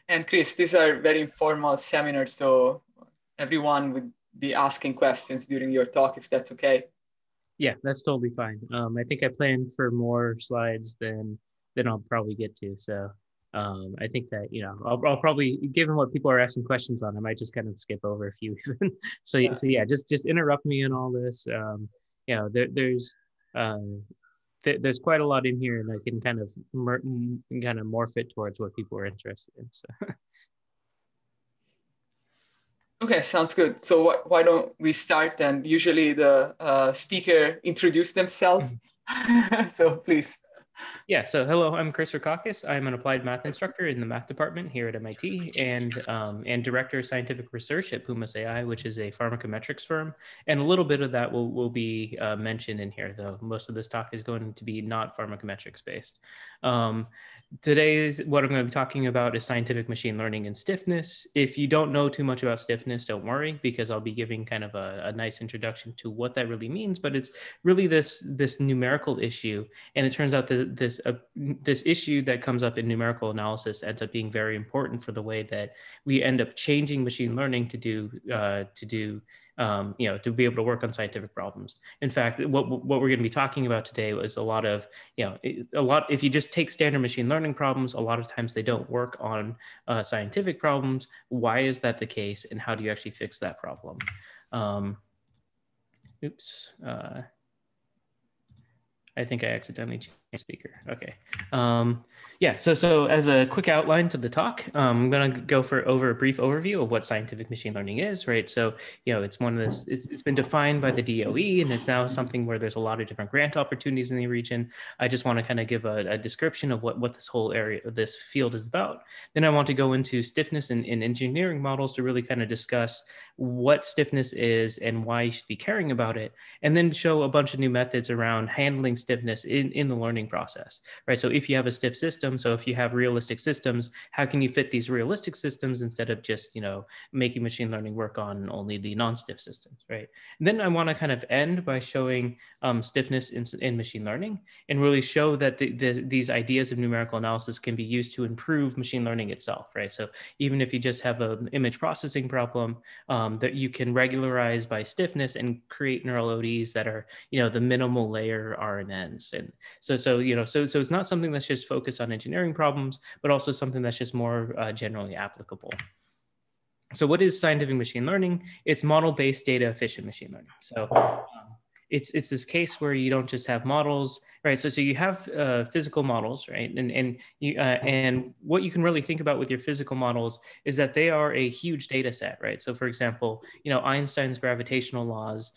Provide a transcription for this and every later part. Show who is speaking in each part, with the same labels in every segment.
Speaker 1: And Chris, these are very informal seminars, so everyone would be asking questions during your talk, if that's okay.
Speaker 2: Yeah, that's totally fine. I think I planned for more slides than I'll probably get to. So I think that, I'll probably, given what people are asking questions on, I might just kind of skip over a few. So yeah, just interrupt me in all this. Uh, there's quite a lot in here, and I can kind of morph it towards what people are interested in. So.
Speaker 1: Okay, sounds good. So why don't we start then? Usually the speaker introduce themselves. So please.
Speaker 2: Yeah, so hello, I'm Chris Rakakis. I'm an applied math instructor in the math department here at MIT and director of scientific research at Pumas AI, which is a pharmacometrics firm. And a little bit of that will be mentioned in here, though most of this talk is going to be not pharmacometrics based. Today's what I'm going to be talking about is scientific machine learning and stiffness. If you don't know too much about stiffness, don't worry, because I'll be giving kind of a nice introduction to what that really means. But it's really this numerical issue, and it turns out that this issue that comes up in numerical analysis ends up being very important for the way that we end up changing machine learning to be able to work on scientific problems. In fact, what we're going to be talking about today is a lot of, if you just take standard machine learning problems, a lot of times they don't work on scientific problems. Why is that the case? And how do you actually fix that problem? I think I accidentally changed the speaker. Okay. Yeah, so as a quick outline to the talk, I'm going to go over a brief overview of what scientific machine learning is, right? So, it's it's been defined by the DOE, and it's now something where there's a lot of different grant opportunities in the region. I just want to kind of give a description of what this whole area, this field is about. Then I want to go into stiffness in engineering models to really kind of discuss what stiffness is and why you should be caring about it, and then show a bunch of new methods around handling stiffness in the learning process, right? So if you have a stiff system, so if you have realistic systems, how can you fit these realistic systems instead of just, making machine learning work on only the non-stiff systems, right? And then I want to kind of end by showing stiffness in machine learning and really show that these ideas of numerical analysis can be used to improve machine learning itself, right? So even if you just have an image processing problem, that you can regularize by stiffness and create neural ODEs that are, the minimal layer RNNs. And so it's not something that's just focused on engineering problems, but also something that's just more generally applicable. So what is scientific machine learning? It's model-based data efficient machine learning. So it's this case where you don't just have models, right? So you have physical models, right? And what you can really think about with your physical models is that they are a huge data set, right? So for example, Einstein's gravitational laws,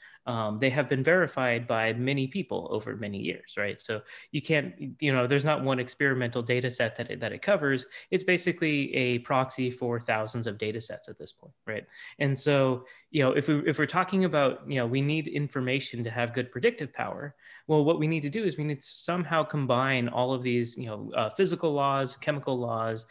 Speaker 2: they have been verified by many people over many years, right? So you can't, there's not one experimental data set that it covers. It's basically a proxy for thousands of data sets at this point, right? And so, if we're talking about, we need information to have good predictive power, well, what we need to do is we need to somehow combine all of these, physical laws, chemical laws,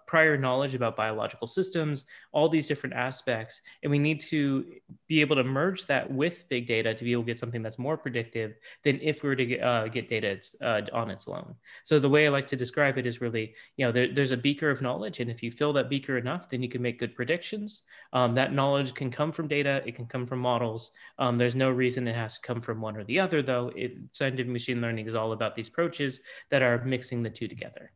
Speaker 2: prior knowledge about biological systems, all these different aspects, and we need to be able to merge that with big data to be able to get something that's more predictive than if we were to get data on its own. So the way I like to describe it is really, there's a beaker of knowledge, and if you fill that beaker enough, then you can make good predictions. That knowledge can come from data, it can come from models. There's no reason it has to come from one or the other, though. Scientific machine learning is all about these approaches that are mixing the two together.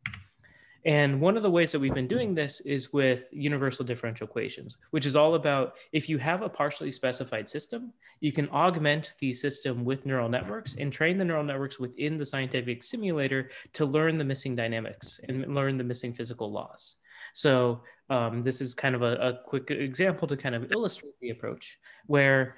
Speaker 2: And one of the ways that we've been doing this is with universal differential equations, which is all about if you have a partially specified system, you can augment the system with neural networks and train the neural networks within the scientific simulator to learn the missing dynamics and learn the missing physical laws. So this is kind of a quick example to kind of illustrate the approach where,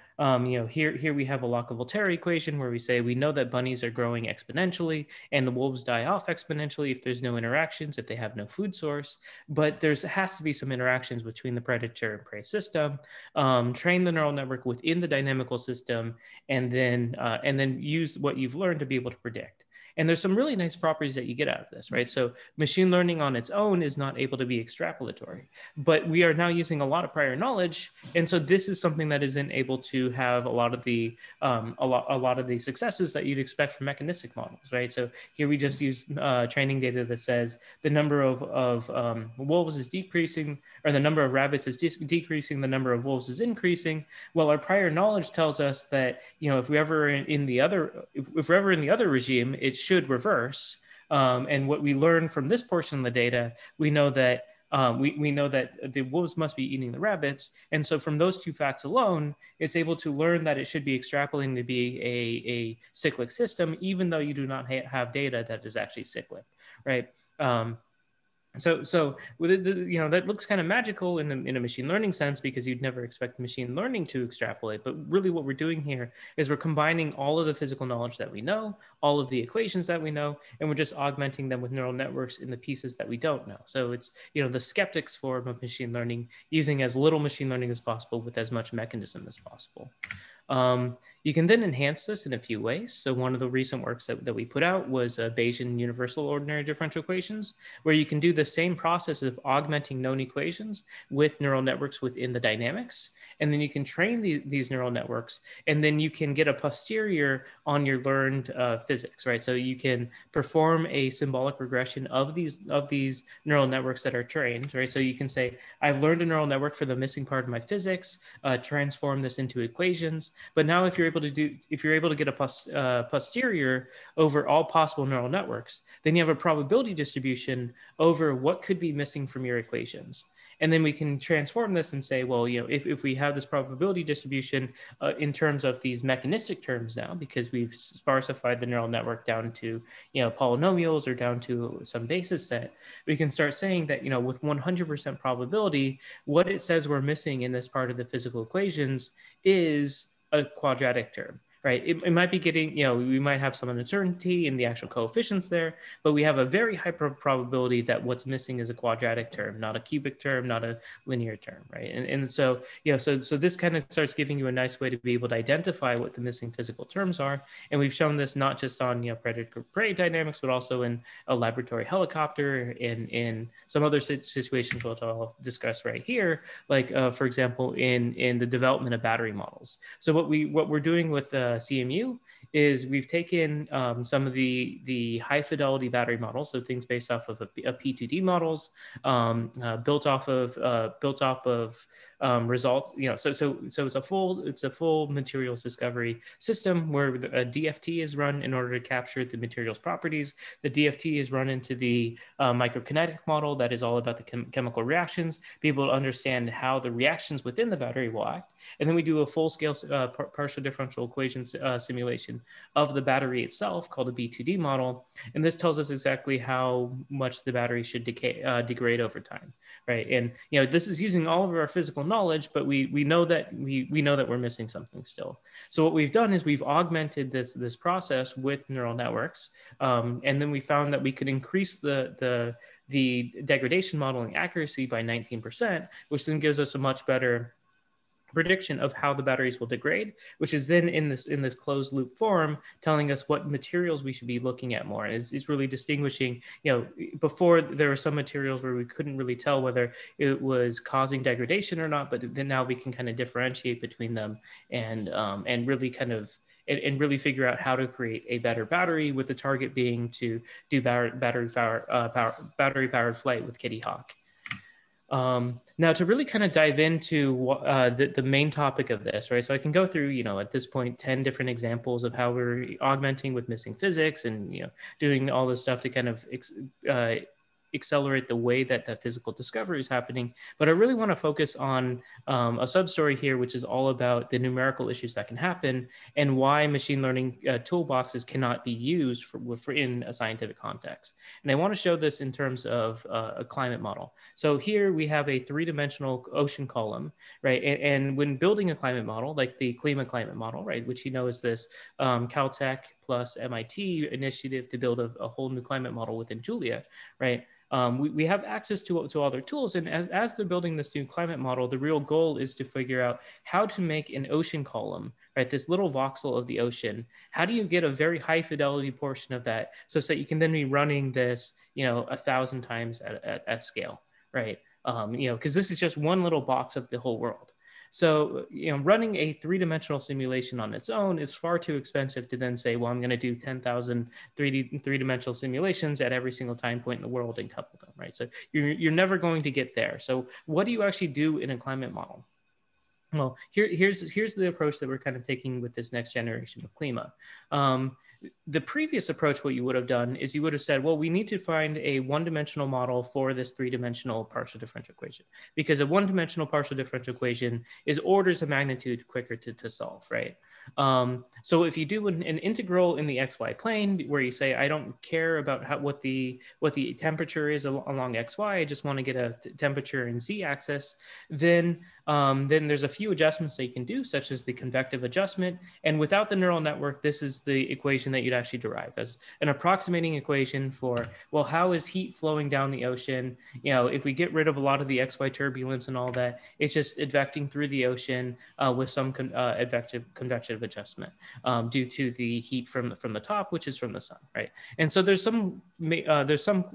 Speaker 2: here we have a Locke-Volterra equation where we say we know that bunnies are growing exponentially and the wolves die off exponentially if there's no interactions, if they have no food source, but there has to be some interactions between the predator and prey system. Train the neural network within the dynamical system and then use what you've learned to be able to predict. And there's some really nice properties that you get out of this, right? So machine learning on its own is not able to be extrapolatory, but we are now using a lot of prior knowledge. And so this is something that isn't able to have a lot of the successes that you'd expect from mechanistic models, right? So here we just use training data that says the number of wolves is decreasing, or the number of rabbits is decreasing, the number of wolves is increasing. Well, our prior knowledge tells us that, if we're ever in the other regime, it should reverse. And what we learn from this portion of the data, we know that we know that the wolves must be eating the rabbits. And so from those two facts alone, it's able to learn that it should be extrapolating to be a cyclic system, even though you do not have data that is actually cyclic, right? So with it, that looks kind of magical in a machine learning sense, because you'd never expect machine learning to extrapolate. But really what we're doing here is we're combining all of the physical knowledge that we know, all of the equations that we know, and we're just augmenting them with neural networks in the pieces that we don't know. So it's, the skeptics form of machine learning, using as little machine learning as possible with as much mechanism as possible. You can then enhance this in a few ways. So one of the recent works that we put out was Bayesian universal ordinary differential equations, where you can do the same process of augmenting known equations with neural networks within the dynamics. And then you can train these neural networks, and then you can get a posterior on your learned physics, right? So you can perform a symbolic regression of these neural networks that are trained, right? So you can say, I've learned a neural network for the missing part of my physics, transform this into equations. But now if you're able to get a posterior over all possible neural networks, then you have a probability distribution over what could be missing from your equations. And then we can transform this and say, well, if we have this probability distribution in terms of these mechanistic terms now, because we've sparsified the neural network down to, polynomials or down to some basis set, we can start saying that, with 100% probability, what it says we're missing in this part of the physical equations is a quadratic term. Right. It might be getting, we might have some uncertainty in the actual coefficients there, but we have a very high probability that what's missing is a quadratic term, not a cubic term, not a linear term. Right. And so, so this kind of starts giving you a nice way to be able to identify what the missing physical terms are. And we've shown this not just on, predator-prey dynamics, but also in a laboratory helicopter, in some other situations, which I'll discuss right here, like, for example, in the development of battery models. So what we're doing with CMU is we've taken some of the high fidelity battery models, so things based off of a P2D models, built off of results. So it's a full materials discovery system where a DFT is run in order to capture the materials properties. The DFT is run into the microkinetic model that is all about the chemical reactions, be able to understand how the reactions within the battery will act. And then we do a full-scale partial differential equations simulation of the battery itself, called a B2D model. And this tells us exactly how much the battery should degrade over time, right? And this is using all of our physical knowledge, but we know that we're missing something still. So what we've done is we've augmented this process with neural networks, and then we found that we could increase the degradation modeling accuracy by 19%, which then gives us a much better prediction of how the batteries will degrade, which is then in this closed loop form telling us what materials we should be looking at more. It's really distinguishing, before there were some materials where we couldn't really tell whether it was causing degradation or not, but then now we can kind of differentiate between them and really kind of and really figure out how to create a better battery, with the target being to do battery powered flight with Kitty Hawk. Now to really kind of dive into the main topic of this, right? So I can go through, at this point, 10 different examples of how we're augmenting with missing physics and, doing all this stuff to kind of accelerate the way that the physical discovery is happening. But I really want to focus on a sub-story here, which is all about the numerical issues that can happen and why machine learning toolboxes cannot be used for in a scientific context. And I want to show this in terms of a climate model. So here we have a three-dimensional ocean column, right? And when building a climate model, like the climate model, right, which is this Caltech plus MIT initiative to build a whole new climate model within Julia, right? We have access to all their tools. And as they're building this new climate model, the real goal is to figure out how to make an ocean column, right? This little voxel of the ocean. How do you get a very high fidelity portion of that so that you can then be running this, 1,000 times at scale, right? Because this is just one little box of the whole world. So, running a three-dimensional simulation on its own is far too expensive to then say, well, I'm going to do 10,000 three-dimensional simulations at every single time point in the world and couple them, right? So you're never going to get there. So what do you actually do in a climate model? Well, here's the approach that we're kind of taking with this next generation of Klima. The previous approach, what you would have done is you would have said, well, we need to find a one-dimensional model for this three-dimensional partial differential equation, because a one-dimensional partial differential equation is orders of magnitude quicker to solve, right? So if you do an integral in the XY plane where you say, I don't care about what the temperature is along XY, I just want to get a temperature in Z axis, then there's a few adjustments that you can do, such as the convective adjustment. And without the neural network, this is the equation that you'd actually derive as an approximating equation for, well, how is heat flowing down the ocean? If we get rid of a lot of the XY turbulence and all that, it's just advecting through the ocean with some convective adjustment due to the heat from the top, which is from the sun, right? And so there's some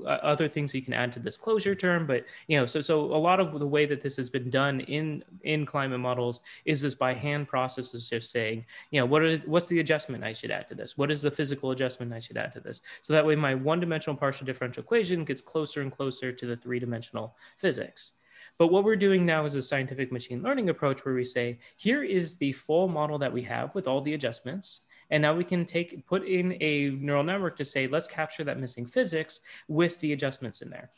Speaker 2: other things you can add to this closure term, but so a lot of the way that this has been done in climate models is this by hand process, is just saying, what's the adjustment I should add to this? What is the physical adjustment I should add to this? So that way my one-dimensional partial differential equation gets closer and closer to the three-dimensional physics. But what we're doing now is a scientific machine learning approach where we say, here is the full model that we have with all the adjustments. And now we can put in a neural network to say, let's capture that missing physics with the adjustments in there.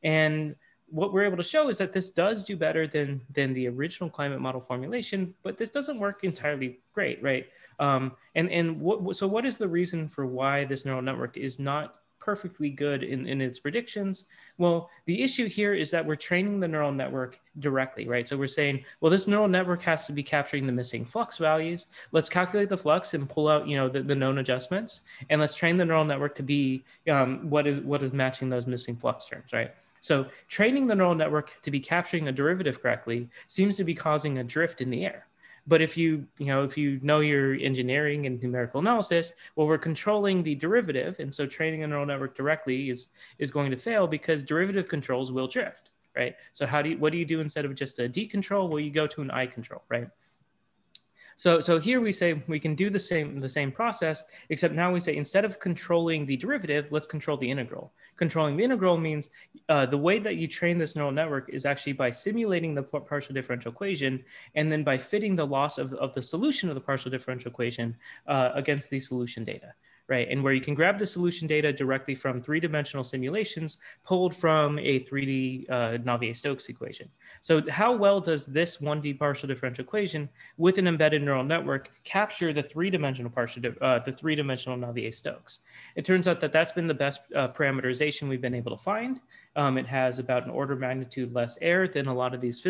Speaker 2: And what we're able to show is that this does do better than the original climate model formulation, but this doesn't work entirely great, right? So what is the reason for why this neural network is not perfectly good in its predictions? Well, the issue here is that we're training the neural network directly, right? So we're saying, well, this neural network has to be capturing the missing flux values. Let's calculate the flux and pull out, the known adjustments, and let's train the neural network to be what is matching those missing flux terms, right? So training the neural network to be capturing a derivative correctly seems to be causing a drift in the air. But if you know your engineering and numerical analysis, well, we're controlling the derivative, and so training a neural network directly is going to fail because derivative controls will drift, right? So what do you do instead of just a D control? Well, you go to an I control, right? So here we say we can do the same process, except now we say instead of controlling the derivative, let's control the integral. Controlling the integral means the way that you train this neural network is actually by simulating the partial differential equation, and then by fitting the loss of the solution of the partial differential equation against the solution data. Right, and where you can grab the solution data directly from three-dimensional simulations pulled from a 3D Navier-Stokes equation. So how well does this 1D partial differential equation with an embedded neural network capture the three-dimensional three-dimensional Navier-Stokes? It turns out that that's been the best parameterization we've been able to find. It has about an order of magnitude less error than a lot of these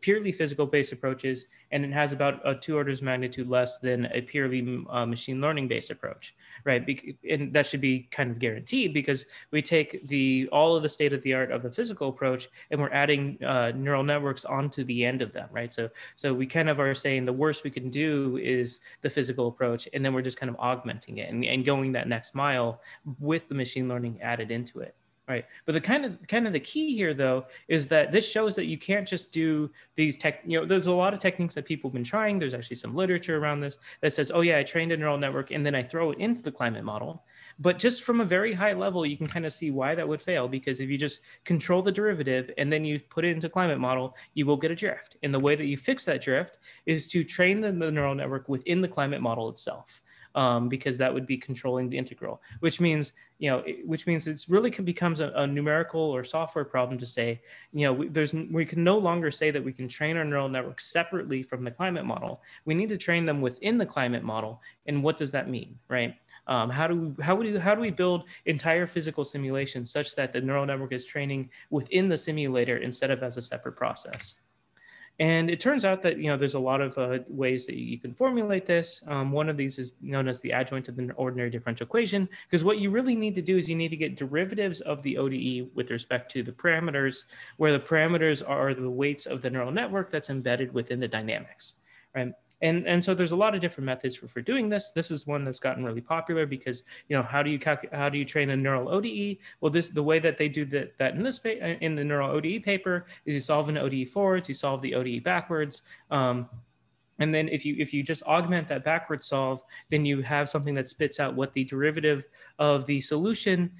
Speaker 2: purely physical-based approaches, and it has about 2 orders of magnitude less than a purely machine learning-based approach, right? And that should be kind of guaranteed because we take all of the state-of-the-art of the physical approach and we're adding neural networks onto the end of them, right? So we kind of are saying the worst we can do is the physical approach, and then we're just kind of augmenting it and going that next mile with the machine learning added into it. Right, but the kind of the key here though is that this shows that you can't just do these there's a lot of techniques that people have been trying. There's actually some literature around this that says, oh yeah, I trained a neural network and then I throw it into the climate model. But just from a very high level, you can kind of see why that would fail, because if you just control the derivative and then you put it into climate model, you will get a drift. And the way that you fix that drift is to train the neural network within the climate model itself. Because that would be controlling the integral, which means it's really becomes a numerical or software problem to say, we can no longer say that we can train our neural network separately from the climate model. We need to train them within the climate model. And what does that mean, right? How do we build entire physical simulations such that the neural network is training within the simulator instead of as a separate process? And it turns out that there's a lot of ways that you can formulate this. One of these is known as the adjoint of the ordinary differential equation, because what you really need to do is you need to get derivatives of the ODE with respect to the parameters, where the parameters are the weights of the neural network that's embedded within the dynamics. Right? And so there's a lot of different methods for doing this. This is one that's gotten really popular because, how do you train a neural ODE? Well, the way that they do that in the neural ODE paper is you solve an ODE forwards, you solve the ODE backwards. And then if you just augment that backward solve, then you have something that spits out what the derivative of the solution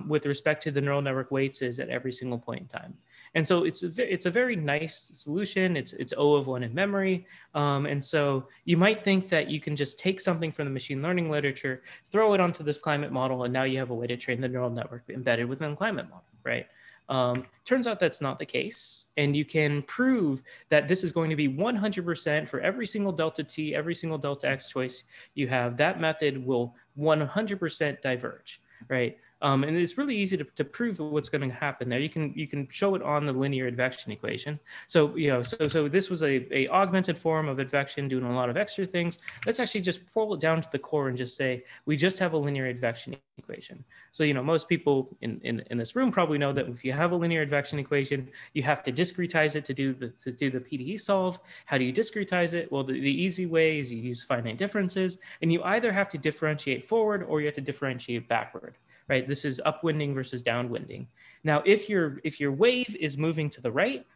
Speaker 2: with respect to the neural network weights is at every single point in time. And so it's a very nice solution. It's O of 1 in memory. And so you might think that you can just take something from the machine learning literature, throw it onto this climate model, and now you have a way to train the neural network embedded within the climate model, right? Turns out that's not the case. And you can prove that this is going to be 100% for every single delta t, every single delta x choice you have. That method will 100% diverge, right? And it's really easy to prove what's going to happen there. You can show it on the linear advection equation. So so this was a augmented form of advection doing a lot of extra things. Let's actually just pull it down to the core and just say we just have a linear advection equation. So most people in this room probably know that if you have a linear advection equation, you have to discretize it to do the PDE solve. How do you discretize it? Well, the easy way is you use finite differences, and you either have to differentiate forward or you have to differentiate backward. Right? This is upwinding versus downwinding. Now, if your wave is moving to the right,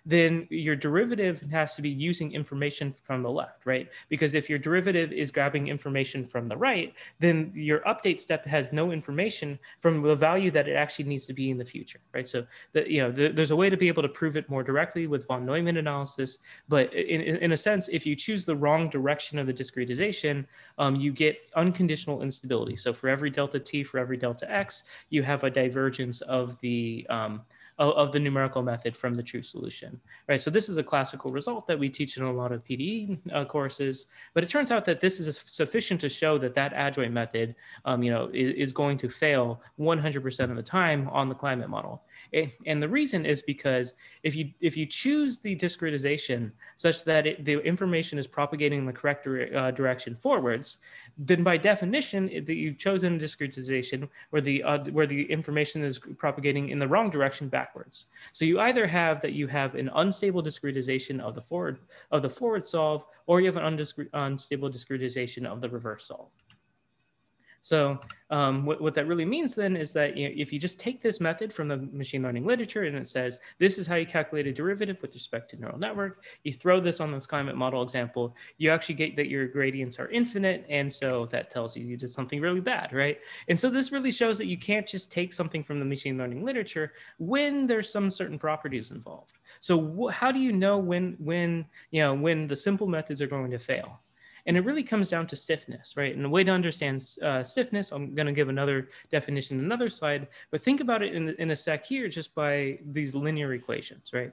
Speaker 2: then your derivative has to be using information from the left, right? Because if your derivative is grabbing information from the right, then your update step has no information from the value that it actually needs to be in the future, right? So there's a way to be able to prove it more directly with von Neumann analysis, but in a sense, if you choose the wrong direction of the discretization, you get unconditional instability. So for every delta t, for every delta x, you have a divergence of the numerical method from the true solution, right? So this is a classical result that we teach in a lot of PDE courses, but it turns out that this is sufficient to show that adjoint method, is going to fail 100% of the time on the climate model. And the reason is because if you choose the discretization such that the information is propagating in the correct direction forwards, then by definition, you've chosen a discretization where the information is propagating in the wrong direction backwards. So you either have an unstable discretization of the forward solve, or you have an unstable discretization of the reverse solve. So what that really means then is that if you just take this method from the machine learning literature and it says, this is how you calculate a derivative with respect to neural network, you throw this on this climate model example, you actually get that your gradients are infinite. And so that tells you did something really bad, right? And so this really shows that you can't just take something from the machine learning literature when there's some certain properties involved. So how do you know when the simple methods are going to fail? And it really comes down to stiffness, right? And the way to understand stiffness, I'm going to give another definition in another slide, but think about it in a sec here just by these linear equations, right?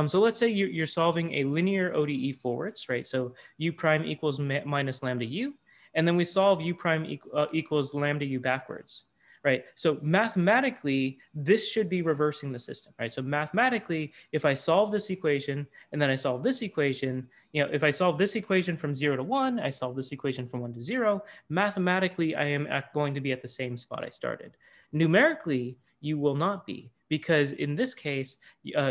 Speaker 2: So let's say you're solving a linear ODE forwards, right? So u prime equals minus lambda u, and then we solve u prime equals lambda u backwards. Right. So mathematically, this should be reversing the system, right? So mathematically, if I solve this equation and then I solve this equation, if I solve this equation from 0 to 1, I solve this equation from 1 to 0, mathematically, I am going to be at the same spot I started. Numerically, you will not be, because in this case,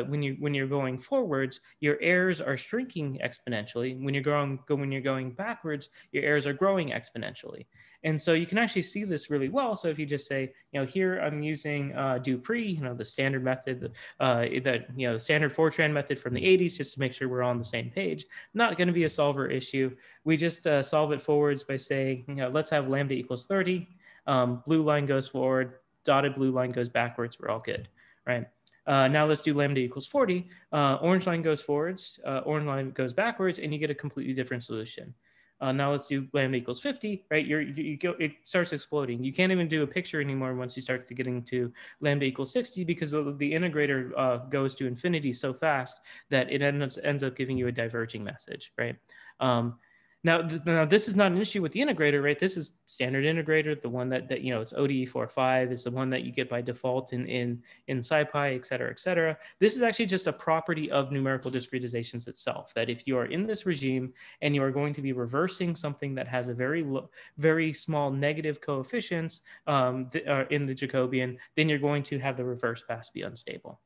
Speaker 2: when you're going forwards, your errors are shrinking exponentially. When you're going backwards, your errors are growing exponentially. And so you can actually see this really well. So if you just say, here I'm using Dupree, the standard method, the standard Fortran method from the 80s, just to make sure we're all on the same page. Not going to be a solver issue. We just solve it forwards by saying, let's have lambda equals 30. Blue line goes forward, dotted blue line goes backwards. We're all good, right? Now let's do lambda equals 40. Orange line goes forwards, orange line goes backwards, and you get a completely different solution. Now let's do lambda equals 50, right? It starts exploding. You can't even do a picture anymore once you start getting to lambda equals 60, because the integrator goes to infinity so fast that it ends up giving you a diverging message, right? Now, this is not an issue with the integrator, right? This is standard integrator, the one that it's ODE 4.5, is the one that you get by default in SciPy, et cetera, et cetera. This is actually just a property of numerical discretizations itself, that if you are in this regime and you are going to be reversing something that has a very small negative coefficients in the Jacobian, then you're going to have the reverse pass be unstable.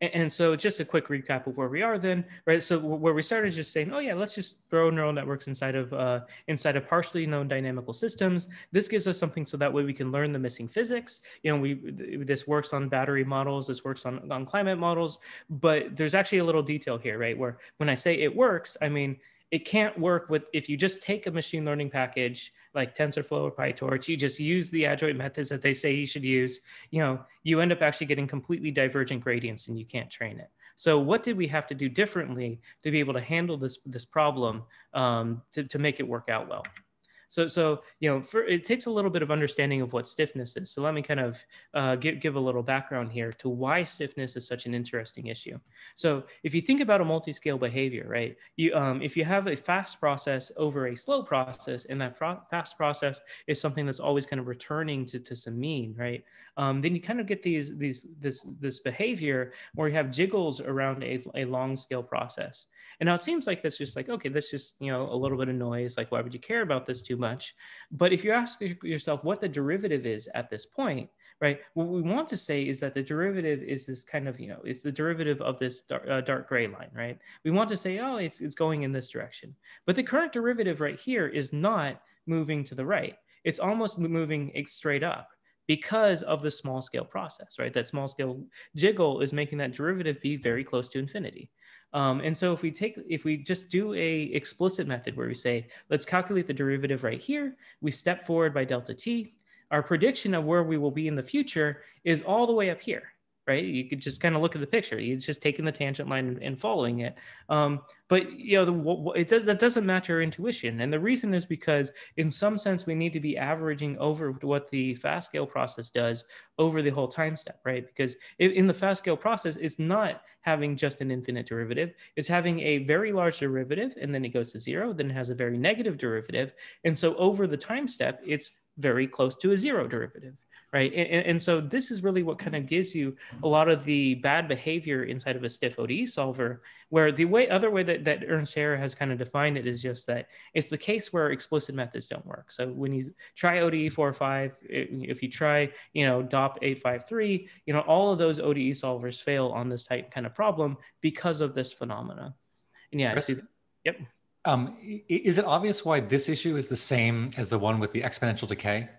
Speaker 2: And so just a quick recap of where we are then, right? So where we started is just saying, oh yeah, let's just throw neural networks inside of partially known dynamical systems. This gives us something so that way we can learn the missing physics. This works on battery models, this works on climate models, but there's actually a little detail here, right? Where when I say it works, I mean, it can't work if you just take a machine learning package like TensorFlow or PyTorch, you just use the adjoint methods that they say you should use, you end up actually getting completely divergent gradients and you can't train it. So what did we have to do differently to be able to handle this problem to make it work out well? So it takes a little bit of understanding of what stiffness is. So let me kind of give a little background here to why stiffness is such an interesting issue. So if you think about a multi-scale behavior, right? If you have a fast process over a slow process, and that fast process is something that's always kind of returning to some mean, right? Then you kind of get this behavior where you have jiggles around a long scale process. And now it seems like that's just like, okay, that's just, a little bit of noise. Like, why would you care about this too much? But if you ask yourself what the derivative is at this point, right, what we want to say is that the derivative is this kind of, it's the derivative of this dark gray line, right? We want to say, oh, it's going in this direction. But the current derivative right here is not moving to the right. It's almost moving straight up, because of the small scale process, right? That small scale jiggle is making that derivative be very close to infinity. And so if we just do a explicit method where we say, let's calculate the derivative right here, we step forward by delta t, our prediction of where we will be in the future is all the way up here, right? You could just kind of look at the picture. It's just taking the tangent line and following it. But that doesn't match our intuition. And the reason is because in some sense, we need to be averaging over what the fast scale process does over the whole time step, right? Because in the fast scale process, it's not having just an infinite derivative. It's having a very large derivative, and then it goes to zero, then it has a very negative derivative. And so over the time step, it's very close to a zero derivative, right? And so this is really what kind of gives you a lot of the bad behavior inside of a stiff ODE solver, where the other way that Ernst Haer has kind of defined it is just that it's the case where explicit methods don't work. So when you try ODE 4.5, if you try, DOP 8.5.3, all of those ODE solvers fail on this type kind of problem because of this phenomena. And yeah,
Speaker 3: Chris?
Speaker 2: Yep.
Speaker 3: Is it obvious why this issue is the same as the one with the exponential decay?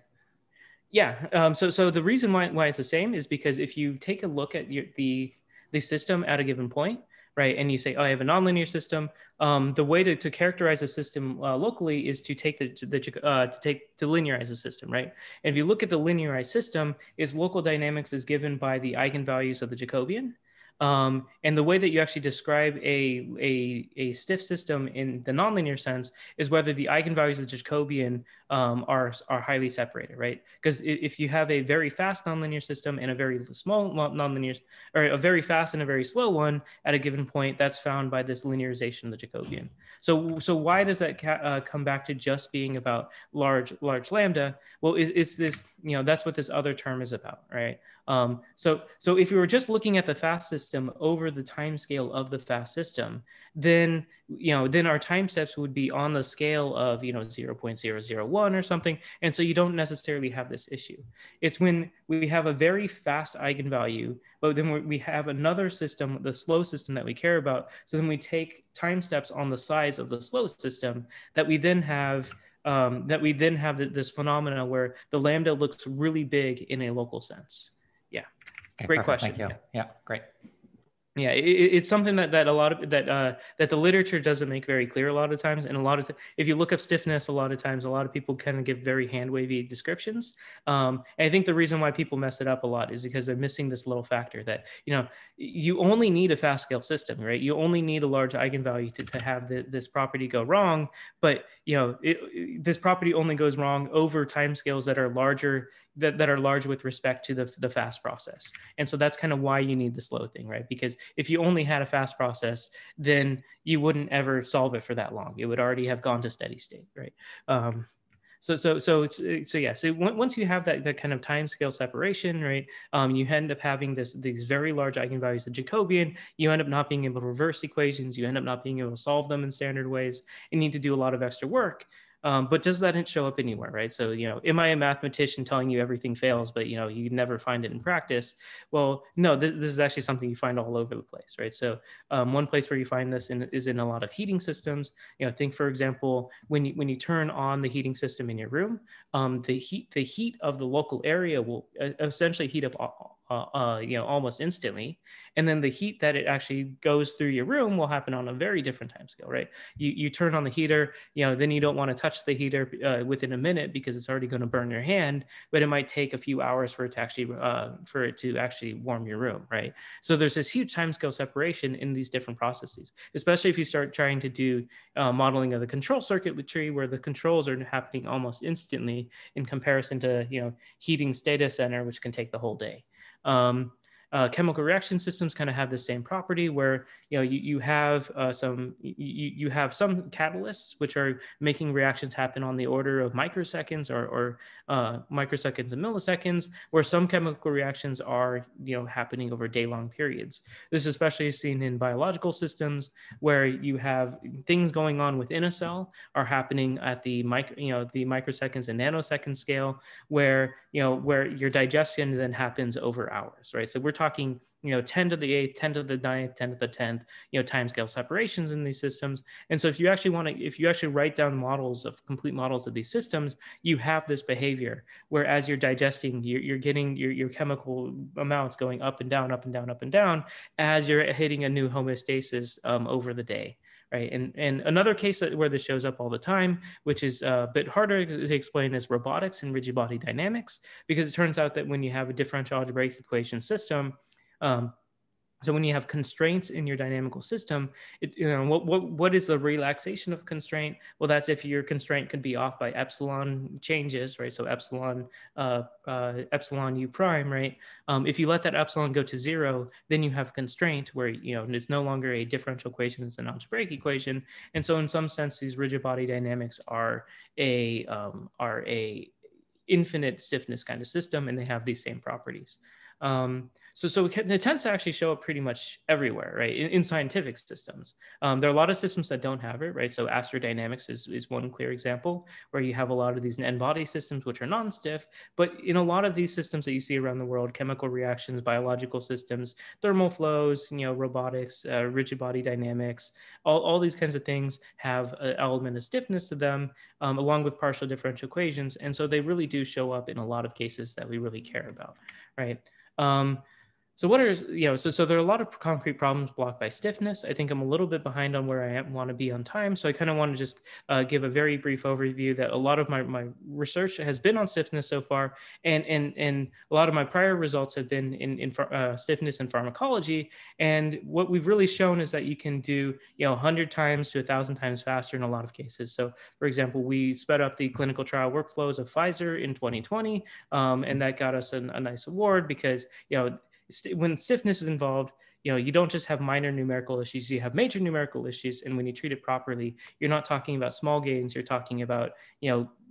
Speaker 2: Yeah. So the reason why it's the same is because if you take a look at the system at a given point, right, and you say, oh, I have a nonlinear system, the way to characterize a system locally is to take to linearize the system, right? And if you look at the linearized system, its local dynamics is given by the eigenvalues of the Jacobian. And the way that you actually describe a stiff system in the nonlinear sense is whether the eigenvalues of the Jacobian are highly separated, right? Because if you have a very fast nonlinear system and a very small nonlinear, or a very fast and a very slow one at a given point, that's found by this linearization of the Jacobian. So why does that come back to just being about large lambda? Well, it's this, that's what this other term is about, right? So if we were just looking at the fast system over the time scale of the fast system, then our time steps would be on the scale of 0.001 or something, and so you don't necessarily have this issue. It's when we have a very fast eigenvalue, but then we have another system, the slow system that we care about. So then we take time steps on the size of the slow system that we then have. This phenomena where the lambda looks really big in a local sense. Yeah,
Speaker 3: okay,
Speaker 2: great
Speaker 3: perfect.
Speaker 2: question.
Speaker 3: Thank you. Yeah, great.
Speaker 2: Yeah, it's something that a lot of that the literature doesn't make very clear a lot of times, and if you look up stiffness, a lot of times a lot of people kind of give very hand wavy descriptions. And I think the reason why people mess it up a lot is because they're missing this little factor that you only need a fast scale system, right? You only need a large eigenvalue to have this property go wrong, but this property only goes wrong over timescales that are larger that are large with respect to the fast process. And so that's kind of why you need the slow thing, right? Because if you only had a fast process, then you wouldn't ever solve it for that long. It would already have gone to steady state, right? So once you have that kind of time scale separation, right, you end up having these very large eigenvalues of Jacobian. You end up not being able to reverse equations. You end up not being able to solve them in standard ways. You need to do a lot of extra work. But does that show up anywhere, right? So, am I a mathematician telling you everything fails, but, you never find it in practice? Well, no, this is actually something you find all over the place, right? So one place where you find this is in a lot of heating systems. Think, for example, when you turn on the heating system in your room, the heat of the local area will essentially heat up almost instantly, and then the heat that it actually goes through your room will happen on a very different time scale, right? You turn on the heater, then you don't want to touch the heater within a minute because it's already going to burn your hand, but it might take a few hours for it to actually warm your room, right? So there's this huge time scale separation in these different processes, especially if you start trying to do modeling of the control circuitry, where the controls are happening almost instantly in comparison to heating data center, which can take the whole day. Chemical reaction systems kind of have the same property, where you have some catalysts which are making reactions happen on the order of microseconds or microseconds and milliseconds, where some chemical reactions are happening over day-long periods. This is especially seen in biological systems, where you have things going on within a cell are happening at the microseconds and nanosecond scale, where your digestion then happens over hours, right? So we're talking 10 to the 8th, 10 to the 9th, 10 to the 10th timescale separations in these systems. And so if you actually write down complete models of these systems, you have this behavior where as you're digesting, you're getting your chemical amounts going up and down, up and down, up and down, as you're hitting a new homeostasis over the day. Right. And another case where this shows up all the time, which is a bit harder to explain, is robotics and rigid body dynamics, because it turns out that when you have a differential algebraic equation system, so when you have constraints in your dynamical system, what is the relaxation of constraint? Well, that's if your constraint could be off by epsilon changes, right? So epsilon u prime, right? If you let that epsilon go to 0, then you have constraint where it's no longer a differential equation; it's an algebraic equation. And so, in some sense, these rigid body dynamics are a infinite stiffness kind of system, and they have these same properties. So it tends to actually show up pretty much everywhere, right? In scientific systems. There are a lot of systems that don't have it, right? So astrodynamics is one clear example, where you have a lot of these n-body systems which are non-stiff, but in a lot of these systems that you see around the world, chemical reactions, biological systems, thermal flows, robotics, rigid body dynamics, all these kinds of things have an element of stiffness to them, along with partial differential equations. And so they really do show up in a lot of cases that we really care about, right? So what are, so there are a lot of concrete problems blocked by stiffness. I think I'm a little bit behind on where I want to be on time. So I kind of want to just give a very brief overview that a lot of my research has been on stiffness so far. And a lot of my prior results have been in stiffness and pharmacology. And what we've really shown is that you can do, 100 times to 1,000 times faster in a lot of cases. So for example, we sped up the clinical trial workflows of Pfizer in 2020. And that got us a nice award because, when stiffness is involved, you don't just have minor numerical issues, you have major numerical issues. And when you treat it properly, you're not talking about small gains, you're talking about,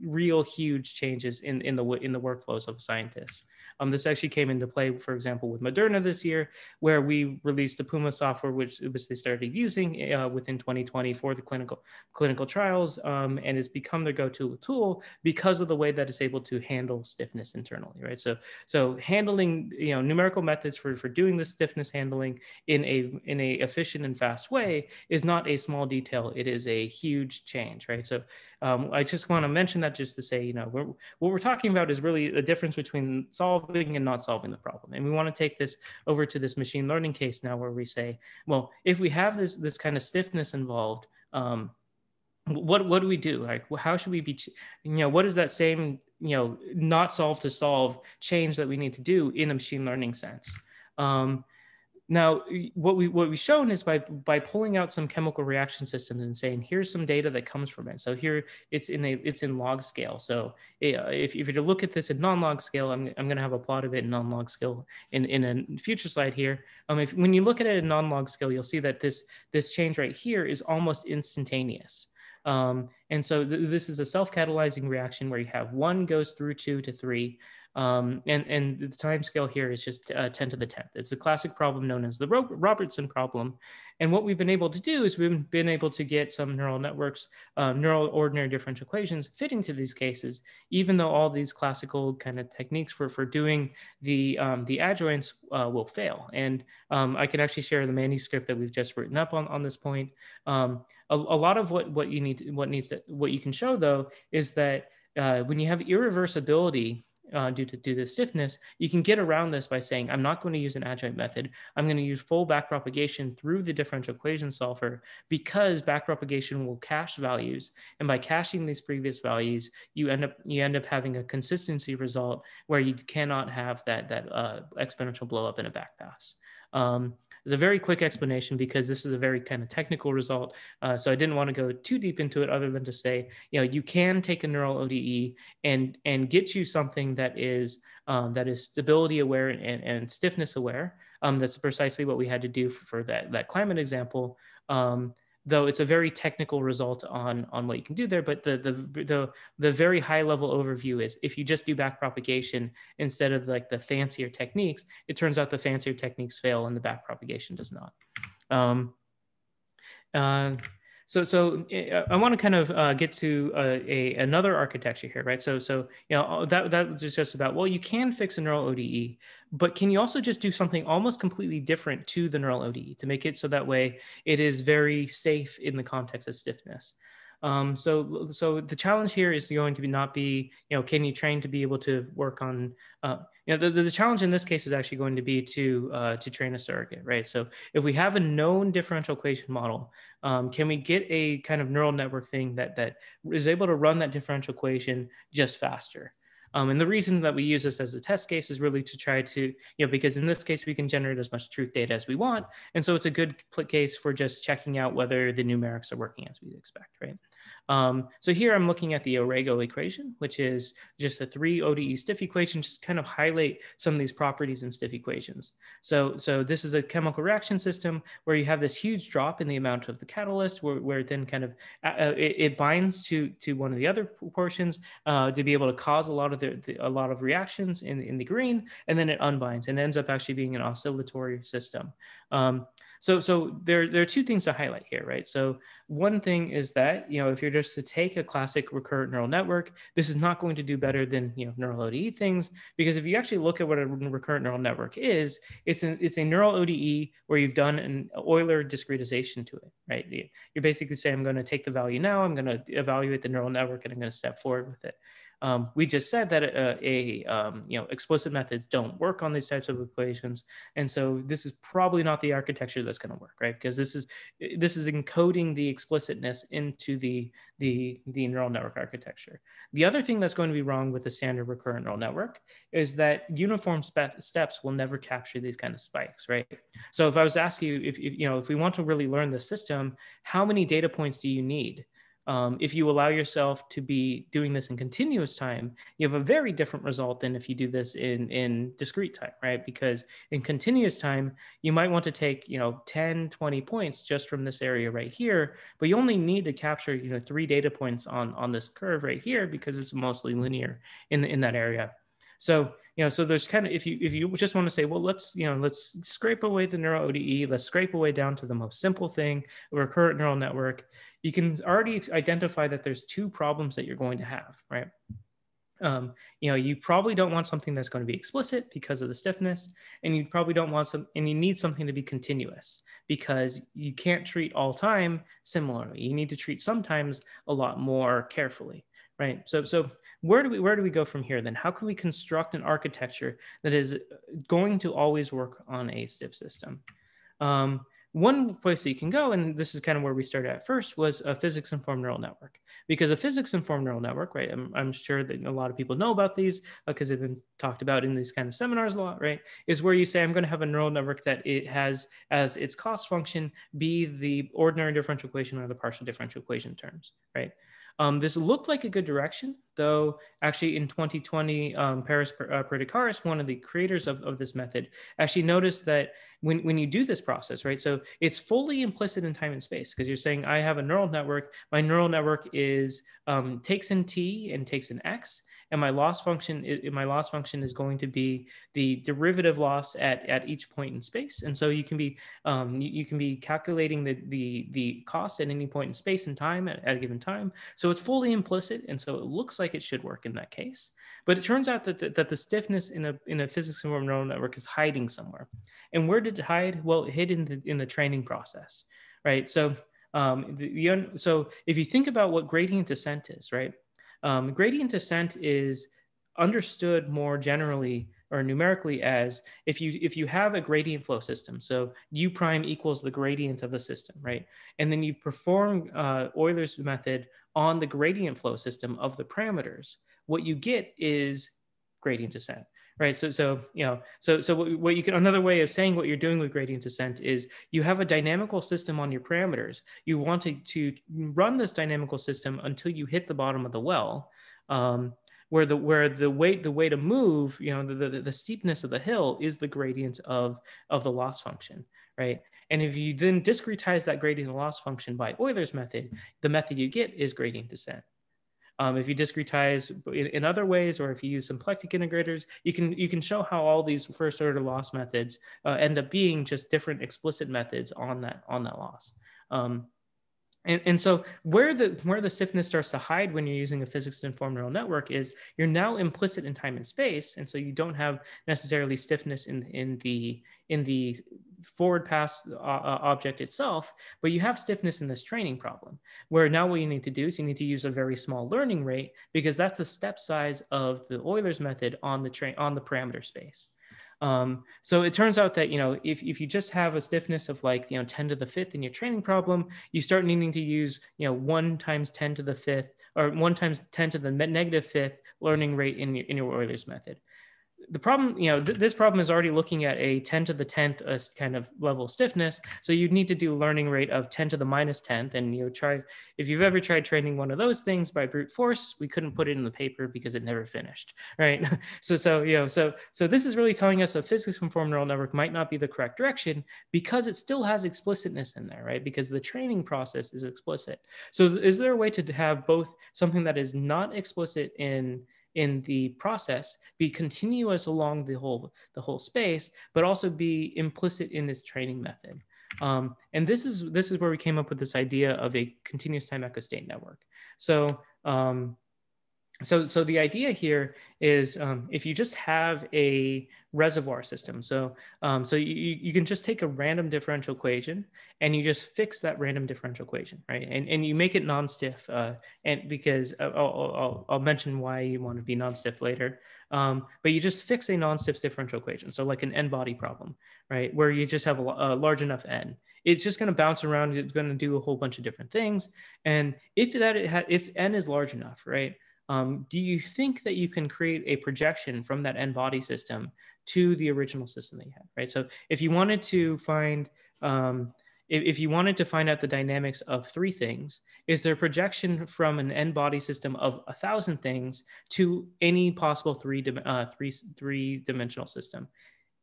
Speaker 2: real huge changes in the workflows of scientists. This actually came into play, for example, with Moderna this year, where we released the Puma software, which they started using within 2020 for the clinical trials, and it's become their go-to tool because of the way that it's able to handle stiffness internally, right? So handling numerical methods for doing the stiffness handling in a efficient and fast way is not a small detail; it is a huge change, right? So I just want to mention that just to say, what we're talking about is really the difference between solving and not solving the problem. And we want to take this over to this machine learning case now, where we say, well, if we have this kind of stiffness involved, what do we do? Like, how should we be, what is that same, not solve to solve change that we need to do in a machine learning sense? Now, what we've shown is by pulling out some chemical reaction systems and saying, here's some data that comes from it. So here it's in log scale. So if you to look at this in non-log scale, I'm going to have a plot of it in non-log scale in a future slide here. When you look at it in non-log scale, you'll see that this change right here is almost instantaneous. And so this is a self-catalyzing reaction where you have 1 goes through 2 to 3. And the time scale here is just 10 to the 10th. It's a classic problem known as the Robertson problem. And what we've been able to do is we've been able to get some neural networks, neural ordinary differential equations fitting to these cases, even though all these classical kind of techniques for doing the adjoints will fail. And I can actually share the manuscript that we've just written up on this point. A lot of what you can show though is that when you have irreversibility due to stiffness, you can get around this by saying, I'm not going to use an adjoint method. I'm going to use full backpropagation through the differential equation solver, because backpropagation will cache values. And by caching these previous values, you end up having a consistency result where you cannot have that exponential blow up in a backpass. It's a very quick explanation because this is a very kind of technical result. So I didn't want to go too deep into it other than to say, you can take a neural ODE and get you something that is stability aware and stiffness aware. That's precisely what we had to do for that climate example. Though it's a very technical result on what you can do there, but the very high level overview is if you just do backpropagation instead of like the fancier techniques, it turns out the fancier techniques fail and the backpropagation does not. So I want to kind of get to another architecture here, right? So that was just about, well, you can fix a neural ODE, but can you also just do something almost completely different to the neural ODE to make it so that way it is very safe in the context of stiffness? So the challenge here is going to not be, can you train to be able to work on, the challenge in this case is actually going to be to train a surrogate, right? So if we have a known differential equation model, can we get a kind of neural network thing that is able to run that differential equation just faster? And the reason that we use this as a test case is really to try to, because in this case, we can generate as much truth data as we want. And so it's a good case for just checking out whether the numerics are working as we'd expect, right? So here I'm looking at the Orego equation, which is just a 3 ODE stiff equation, just kind of highlight some of these properties in stiff equations. So this is a chemical reaction system where you have this huge drop in the amount of the catalyst where it then kind of, it binds to one of the other portions to be able to cause a lot of reactions in the green, and then it unbinds and ends up actually being an oscillatory system. So there are two things to highlight here, right? So one thing is that, if you're just to take a classic recurrent neural network, this is not going to do better than, neural ODE things, because if you actually look at what a recurrent neural network is, it's a neural ODE where you've done an Euler discretization to it, right? You're basically saying, I'm going to take the value now, I'm going to evaluate the neural network, and I'm going to step forward with it. We just said that explicit methods don't work on these types of equations, and so this is probably not the architecture that's going to work, right? Because this is encoding the explicitness into the neural network architecture. The other thing that's going to be wrong with the standard recurrent neural network is that uniform steps will never capture these kind of spikes, right? So if I was to ask you, if we want to really learn the system, how many data points do you need? If you allow yourself to be doing this in continuous time, you have a very different result than if you do this in discrete time, right? Because in continuous time, you might want to take, 10, 20 points just from this area right here, but you only need to capture, 3 data points on this curve right here because it's mostly linear in that area. So, so there's kind of, if you just want to say, well, let's scrape away the neural ODE, let's scrape away down to the most simple thing, a recurrent neural network, you can already identify that there's 2 problems that you're going to have, right? You probably don't want something that's going to be explicit because of the stiffness, and you probably don't want and you need something to be continuous because you can't treat all time similarly. You need to treat sometimes a lot more carefully, right? So where do we go from here then? How can we construct an architecture that is going to always work on a stiff system? One place that you can go, and this is kind of where we started at first, was a physics-informed neural network. Because a physics-informed neural network, right, I'm sure that a lot of people know about these because they've been talked about in these kind of seminars a lot, right, is where you say, I'm going to have a neural network that it has as its cost function be the ordinary differential equation or the partial differential equation terms, right? This looked like a good direction, though actually in 2020, Paris Predicaris, one of the creators of this method, actually noticed that when you do this process, right, so it's fully implicit in time and space because you're saying I have a neural network, my neural network is takes in t and takes in x, and my loss function is going to be the derivative loss at each point in space. And so you can be calculating the cost at any point in space and time at a given time. So it's fully implicit, and so it looks like it should work in that case. But it turns out that the stiffness in a physics-informed neural network is hiding somewhere. And where did it hide? Well, it hid in the training process, right? So so if you think about what gradient descent is, right? Gradient descent is understood more generally or numerically as if you have a gradient flow system, so u prime equals the gradient of the system, right? And then you perform Euler's method on the gradient flow system of the parameters, what you get is gradient descent, right? So what you can, another way of saying what you're doing with gradient descent is you have a dynamical system on your parameters. You want to run this dynamical system until you hit the bottom of the well, where the way to move, the steepness of the hill is the gradient of the loss function, right? And if you then discretize that gradient of loss function by Euler's method, the method you get is gradient descent. If you discretize in other ways, or if you use symplectic integrators, you can show how all these first order loss methods end up being just different explicit methods on that loss. And so where the stiffness starts to hide when you're using a physics-informed neural network is you're now implicit in time and space, and so you don't have necessarily stiffness in the forward pass object itself, but you have stiffness in this training problem, where now what you need to do is you need to use a very small learning rate, because that's the step size of the Euler's method on the parameter space. So it turns out that, if you just have a stiffness of 10 to the fifth in your training problem, you start needing to use, 1 times 10 to the fifth or 1 times 10 to the negative fifth learning rate in your Euler's method. The problem, this problem is already looking at a 10 to the 10th kind of level of stiffness. So you'd need to do a learning rate of 10 to the minus 10th. And if you've ever tried training one of those things by brute force, we couldn't put it in the paper because it never finished, right? So this is really telling us a physics-conformed neural network might not be the correct direction, because it still has explicitness in there, right? Because the training process is explicit. So is there a way to have both something that is not explicit in the process be continuous along the whole space, but also be implicit in its training method? And this is where we came up with this idea of a continuous time echo state network. So the idea here is if you just have a reservoir system, so you can just take a random differential equation and you just fix that random differential equation, right? And you make it non-stiff, and because I'll mention why you want to be non-stiff later. But you just fix a non-stiff differential equation, so like an n-body problem, right? Where you just have a large enough n. It's just going to bounce around. It's going to do a whole bunch of different things. And if n is large enough, right? Do you think that you can create a projection from that n-body system to the original system that you had, right? So if you wanted to find, if you wanted to find out the dynamics of 3 things, is there a projection from an n-body system of 1,000 things to any possible three-dimensional system?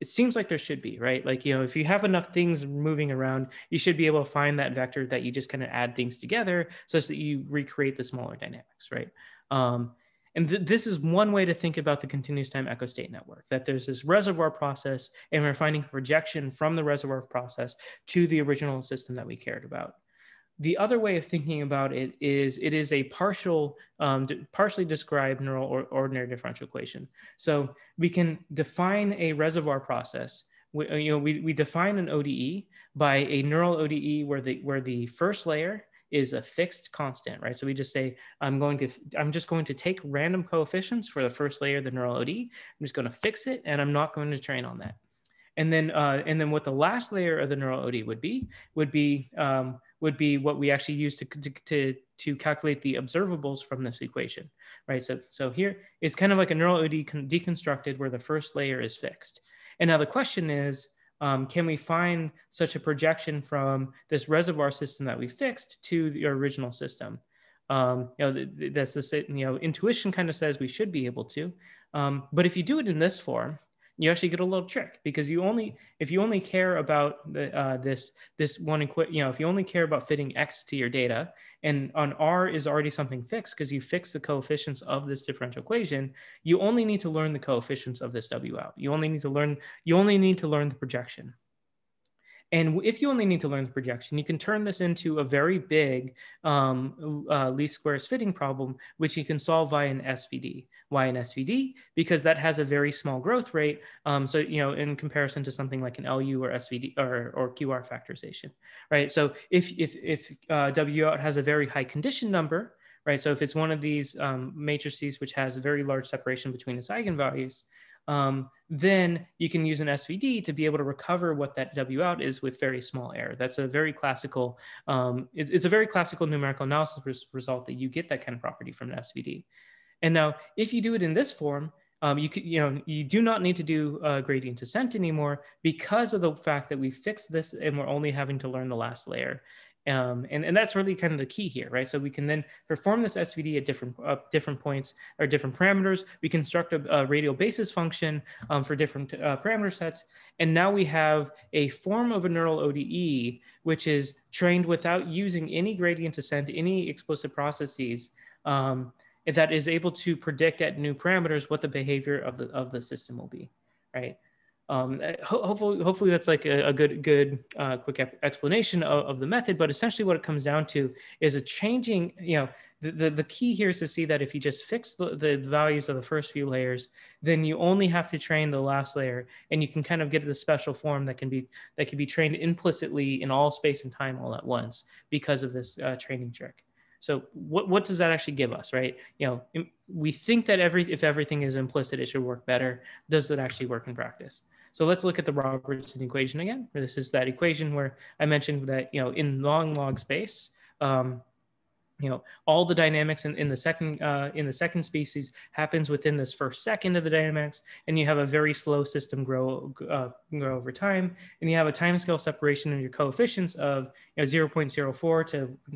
Speaker 2: It seems like there should be, right? If you have enough things moving around, you should be able to find that vector that you just kind of add things together such that you recreate the smaller dynamics, right? And this is one way to think about the continuous time echo state network, that there's this reservoir process and we're finding projection from the reservoir process to the original system that we cared about. The other way of thinking about it is a partially described neural or ordinary differential equation. So we can define a reservoir process. We define an ODE by a neural ODE where the first layer is a fixed constant, right? So we just say, I'm just going to take random coefficients for the first layer of the neural ODE. I'm just going to fix it, and I'm not going to train on that. And then what the last layer of the neural ODE would be what we actually use to calculate the observables from this equation, right? So here it's kind of like a neural ODE deconstructed where the first layer is fixed. And now the question is, can we find such a projection from this reservoir system that we fixed to the original system? That's intuition kind of says we should be able to. But if you do it in this form, you actually get a little trick, because if you only care about this one if you only care about fitting X to your data, and on R is already something fixed because you fixed the coefficients of this differential equation, you only need to learn the coefficients of this W out. You only need to learn the projection. And if you only need to learn the projection, you can turn this into a very big least squares fitting problem, which you can solve via an SVD. Why an SVD? Because that has a very small growth rate. So, in comparison to something like an LU or SVD or QR factorization, right? So if W out has a very high condition number, right? So if it's one of these matrices which has a very large separation between its eigenvalues, then you can use an SVD to be able to recover what that W out is with very small error. That's a very classical, it's a very classical numerical analysis result that you get that kind of property from an SVD. And now, if you do it in this form, you do not need to do gradient descent anymore because of the fact that we fixed this and we're only having to learn the last layer. And that's really kind of the key here, right? So we can then perform this SVD at different points or different parameters. We construct a radial basis function for different parameter sets. And now we have a form of a neural ODE, which is trained without using any gradient descent, any explicit processes, that is able to predict at new parameters what the behavior of the system will be, right? Hopefully that's like a good quick explanation of the method, but essentially what it comes down to is a changing, the key here is to see that if you just fix the values of the first few layers, then you only have to train the last layer, and you can kind of get the special form that can be trained implicitly in all space and time all at once because of this training trick. So what does that actually give us, right? We think that if everything is implicit, it should work better. Does that actually work in practice? So let's look at the Robertson equation again. This is that equation where I mentioned that, in long log space, all the dynamics in the second species happens within this first second of the dynamics, and you have a very slow system grow over time, and you have a time scale separation in your coefficients of 0.04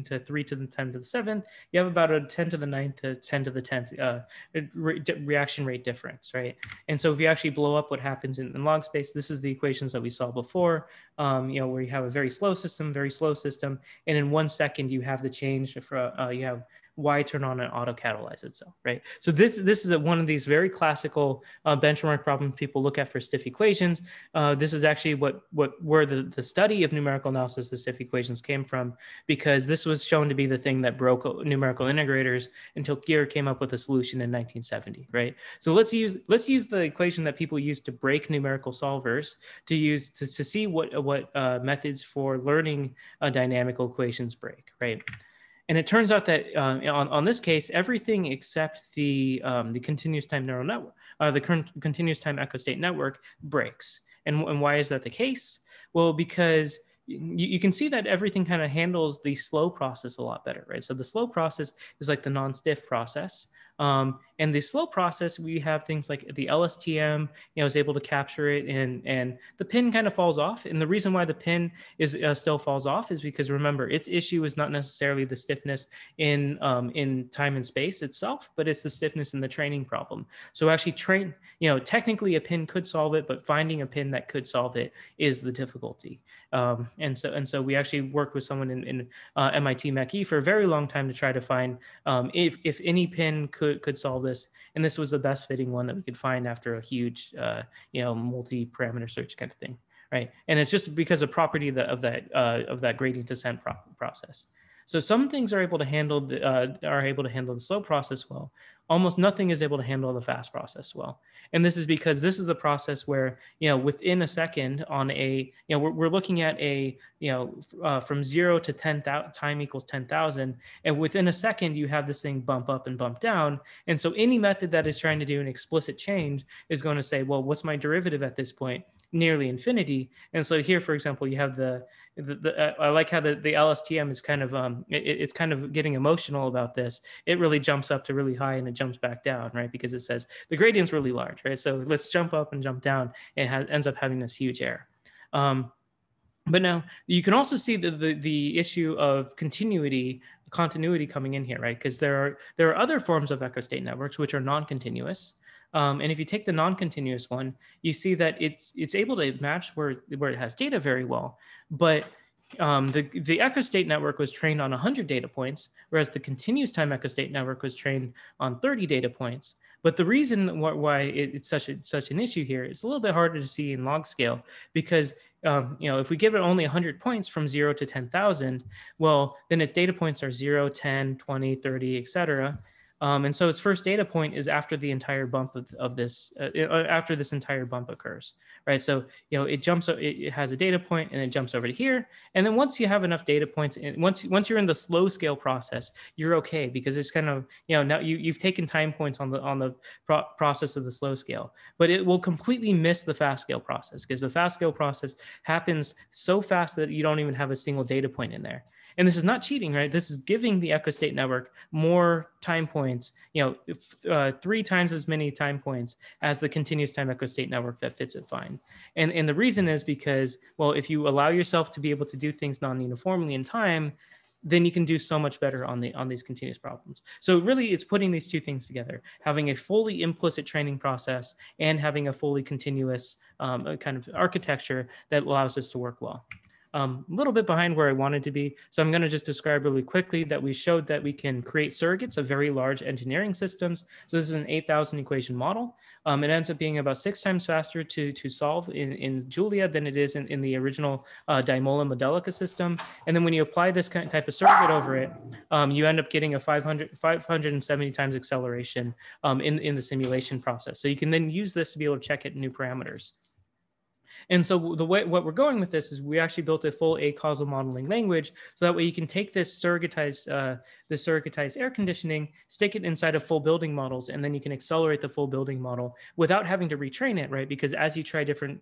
Speaker 2: to 3 to the 10 to the 7th. You have about a 10 to the 9th to 10 to the 10th reaction rate difference, right? And so if you actually blow up what happens in log space, this is the equations that we saw before, where you have a very slow system, and in 1 second you have the change for you have Y turn on and auto catalyze itself, right? So this is one of these very classical benchmark problems people look at for stiff equations. This is actually where the study of numerical analysis of stiff equations came from, because this was shown to be the thing that broke numerical integrators until Gier came up with a solution in 1970, right? So let's use the equation that people use to break numerical solvers to see what methods for learning dynamical equations break, right? And it turns out that on this case, everything except the continuous time neural network, the continuous time echo state network breaks. And why is that the case? Well, because you can see that everything kind of handles the slow process a lot better, right? So the slow process is like the non-stiff process. And the slow process, we have things like the LSTM, is able to capture it, and the pin kind of falls off. And the reason why the pin is still falls off is because, remember, its issue is not necessarily the stiffness in time and space itself, but it's the stiffness in the training problem. So actually technically a pin could solve it, but finding a pin that could solve it is the difficulty. And so we actually worked with someone in MIT MECE for a very long time to try to find if any pin could solve this, and this was the best fitting one that we could find after a huge multi-parameter search kind of thing, right? And it's just because of property of that gradient descent process. So some things are able to handle the slow process well. Almost nothing is able to handle the fast process well. And this is because this is the process where, within a second on we're looking at from 0 to 10,000, time equals 10,000. And within a second, you have this thing bump up and bump down. And so any method that is trying to do an explicit change is going to say, well, what's my derivative at this point? Nearly infinity. And so here, for example, you have I like how the LSTM is kind of it's kind of getting emotional about this. It really jumps up to really high and it jumps back down, right? Because it says the gradient's really large, right? So let's jump up and jump down. It ends up having this huge error. But now you can also see the issue of continuity coming in here, right? Because there are other forms of echo state networks which are non-continuous. And if you take the non-continuous one, you see that it's able to match where it has data very well. But the echo state network was trained on 100 data points, whereas the continuous time echo state network was trained on 30 data points. But the reason why it's such an issue here, it's a little bit harder to see in log scale, because if we give it only 100 points from 0 to 10,000, well, then its data points are 0, 10, 20, 30, etc. And so its first data point is after the entire bump of this, after this entire bump occurs, right? So, it jumps, it has a data point and it jumps over to here. And then once you have enough data points, and once you're in the slow scale process, you're okay, because it's kind of, now you've taken time points on the process of the slow scale, but it will completely miss the fast scale process, because the fast scale process happens so fast that you don't even have a single data point in there. And this is not cheating, right? This is giving the echo state network more time points, 3 times as many time points as the continuous time echo state network that fits it fine. And the reason is because, well, if you allow yourself to be able to do things non-uniformly in time, then you can do so much better on these continuous problems. So really, it's putting these two things together, having a fully implicit training process and having a fully continuous kind of architecture that allows this to work well. A little bit behind where I wanted to be. So I'm going to just describe really quickly that we showed that we can create surrogates of very large engineering systems. So this is an 8,000 equation model. It ends up being about 6 times faster to solve in Julia than it is in the original Daimola Modelica system. And then when you apply this type of surrogate over it, you end up getting a 570 times acceleration in the simulation process. So you can then use this to be able to check it in new parameters. And so what we're going with this is we actually built a full A-causal modeling language, so that way you can take this surrogatized air conditioning, stick it inside of full building models, and then you can accelerate the full building model without having to retrain it, right? Because as you try different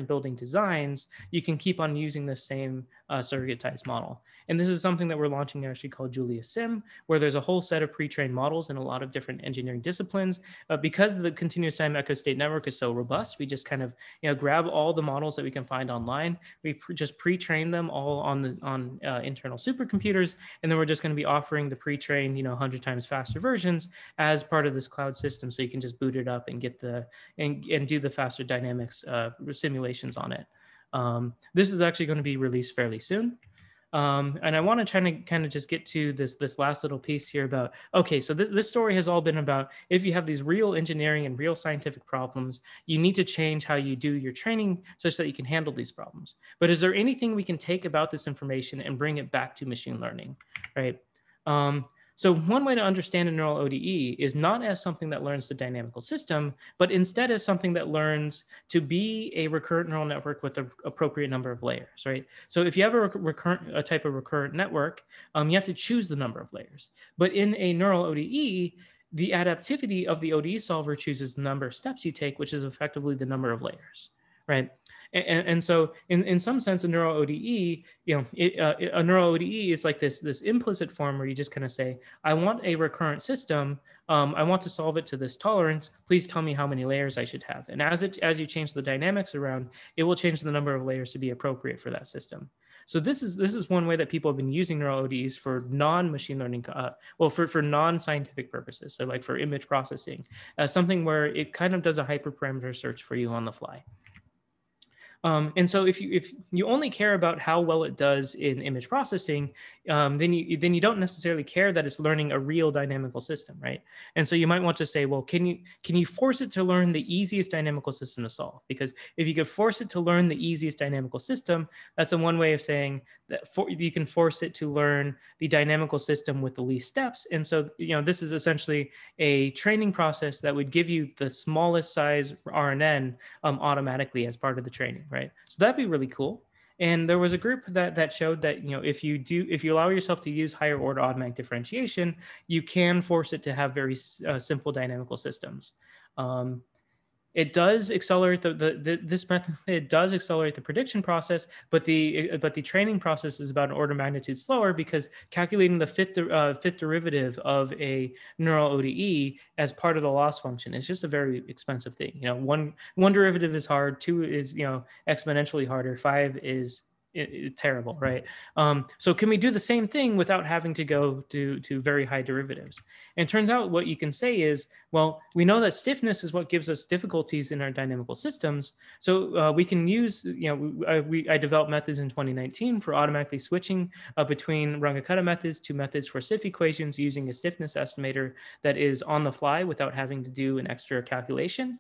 Speaker 2: building designs, you can keep on using the same surrogatized model. And this is something that we're launching actually called Julia Sim, where there's a whole set of pre-trained models in a lot of different engineering disciplines. Because the continuous time echo state network is so robust, we just kind of grab all the models that we can find online. We just pre-train them all on internal supercomputers, and then we're just going to be offering the pre-trained 100 times faster versions as part of this cloud system, so you can just boot it up and get and do the faster dynamics simulations on it. This is actually going to be released fairly soon. And I want to try to kind of just get to this last little piece here about, okay, so this story has all been about, if you have these real engineering and real scientific problems, you need to change how you do your training such that you can handle these problems. But is there anything we can take about this information and bring it back to machine learning, right? So one way to understand a neural ODE is not as something that learns the dynamical system, but instead as something that learns to be a recurrent neural network with the appropriate number of layers, right? So if you have a type of recurrent network, you have to choose the number of layers. But in a neural ODE, the adaptivity of the ODE solver chooses the number of steps you take, which is effectively the number of layers, right? And so in some sense, a neural ODE, a neural ODE is like this implicit form where you just kind of say, I want a recurrent system. I want to solve it to this tolerance. Please tell me how many layers I should have. And as you change the dynamics around, it will change the number of layers to be appropriate for that system. So this is one way that people have been using neural ODEs for non-machine learning, for non-scientific purposes. So like for image processing, something where it kind of does a hyperparameter search for you on the fly. And so if you only care about how well it does in image processing, then you don't necessarily care that it's learning a real dynamical system, right? And so you might want to say, well, can you force it to learn the easiest dynamical system to solve? Because if you could force it to learn the easiest dynamical system, that's one way of saying that you can force it to learn the dynamical system with the least steps. And so this is essentially a training process that would give you the smallest size RNN automatically as part of the training, right? So that'd be really cool. And there was a group that showed that if you allow yourself to use higher order automatic differentiation, you can force it to have very simple dynamical systems. It does accelerate this method. It does accelerate the prediction process, but the training process is about an order of magnitude slower, because calculating the fifth derivative of a neural ODE as part of the loss function is just a very expensive thing. One derivative is hard, 2 is exponentially harder, 5 is terrible, right? So can we do the same thing without having to go to very high derivatives? And it turns out what you can say is, well, we know that stiffness is what gives us difficulties in our dynamical systems. So we can use, I developed methods in 2019 for automatically switching between Runge-Kutta methods to methods for stiff equations using a stiffness estimator that is on the fly without having to do an extra calculation.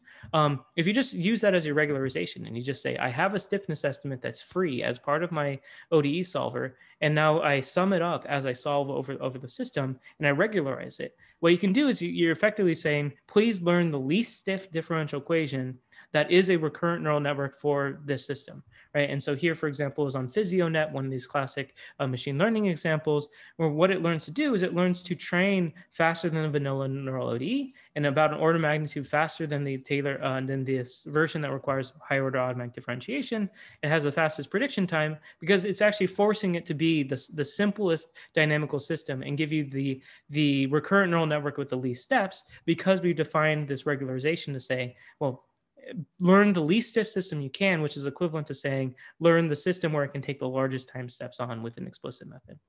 Speaker 2: If you just use that as your regularization and you just say, I have a stiffness estimate that's free as part of my ODE solver, and now I sum it up as I solve over the system and I regularize it. What you can do is you're effectively saying, please learn the least stiff differential equation that is a recurrent neural network for this system, right? And so here, for example, is on PhysioNet, one of these classic machine learning examples, where what it learns to do is it learns to train faster than a vanilla neural ODE and about an order of magnitude faster than the than this version that requires higher order automatic differentiation. It has the fastest prediction time because it's actually forcing it to be the simplest dynamical system and give you the recurrent neural network with the least steps, because we've defined this regularization to say, well, learn the least stiff system you can, which is equivalent to saying, learn the system where it can take the largest time steps on with an explicit method.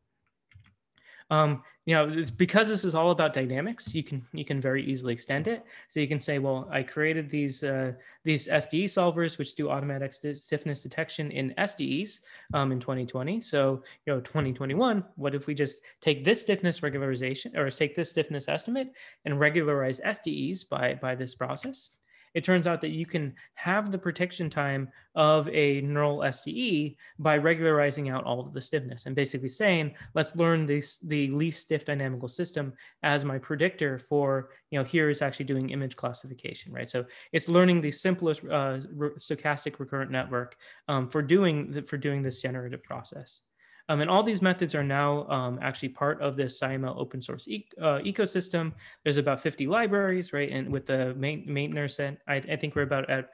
Speaker 2: Because this is all about dynamics, you can very easily extend it. So you can say, well, I created these SDE solvers which do automatic stiffness detection in SDEs in 2020. So 2021, what if we just take this stiffness regularization, or take this stiffness estimate and regularize SDEs by this process? It turns out that you can have the prediction time of a neural SDE by regularizing out all of the stiffness and basically saying, let's learn the least stiff dynamical system as my predictor for, here is actually doing image classification, right? So it's learning the simplest stochastic recurrent network for doing this generative process. And all these methods are now actually part of this SciML open source ecosystem. There's about 50 libraries, right? And with the maintainers, I think we're about at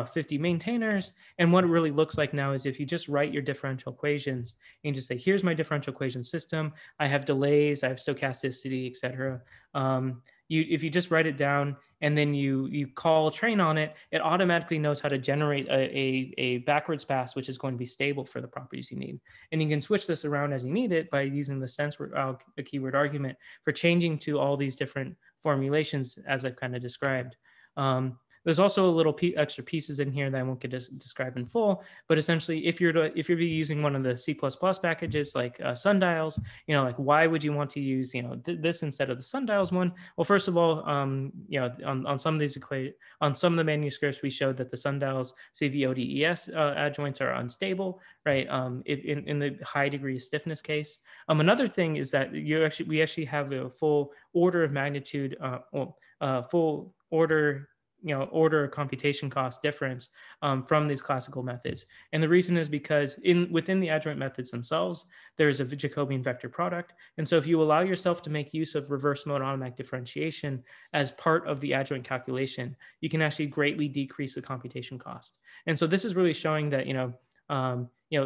Speaker 2: 50 maintainers. And what it really looks like now is if you just write your differential equations and just say, here's my differential equation system. I have delays, I have stochasticity, et cetera. If you just write it down and then you call train on it, it automatically knows how to generate a backwards pass, which is going to be stable for the properties you need. And you can switch this around as you need it by using the sense keyword argument for changing to all these different formulations as I've kind of described. There's also a little extra pieces in here that I won't get to describe in full, but essentially if you're using one of the C++ packages like sundials, like why would you want to use, this instead of the sundials one? Well, first of all, on some of these on some of the manuscripts, we showed that the sundials CVODES adjoints are unstable, right? In the high degree of stiffness case. Another thing is that we actually have a full order of magnitude, full order computation cost difference from these classical methods. And the reason is because within the adjoint methods themselves, there's a Jacobian vector product. And so if you allow yourself to make use of reverse mode automatic differentiation as part of the adjoint calculation, you can actually greatly decrease the computation cost. And so this is really showing that,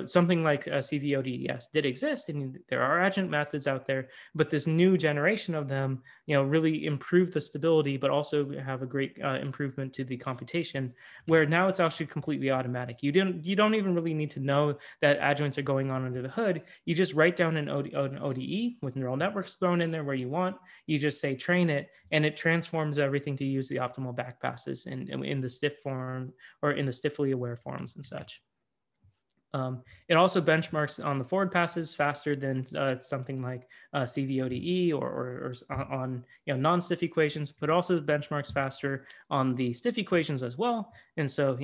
Speaker 2: something like CVODES did exist, and there are adjoint methods out there, but this new generation of them, really improve the stability, but also have a great improvement to the computation, where now it's actually completely automatic. You don't even really need to know that adjoints are going on under the hood. You just write down an ODE with neural networks thrown in there where you want. You just say train it, and it transforms everything to use the optimal back passes in the stiff form or in the stiffly aware forms and such. It also benchmarks on the forward passes faster than something like CVODE or on non-stiff equations, but also benchmarks faster on the stiff equations as well. And so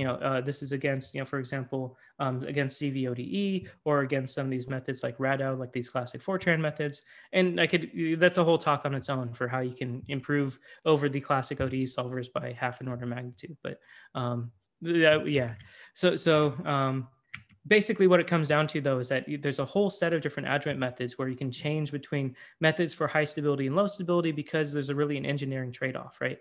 Speaker 2: this is against for example against CVODE or against some of these methods like Radow, like these classic Fortran methods. And that's a whole talk on its own for how you can improve over the classic ODE solvers by half an order of magnitude. But yeah, so basically what it comes down to, though, is that there's a whole set of different adjoint methods where you can change between methods for high stability and low stability because there's really an engineering trade-off, right?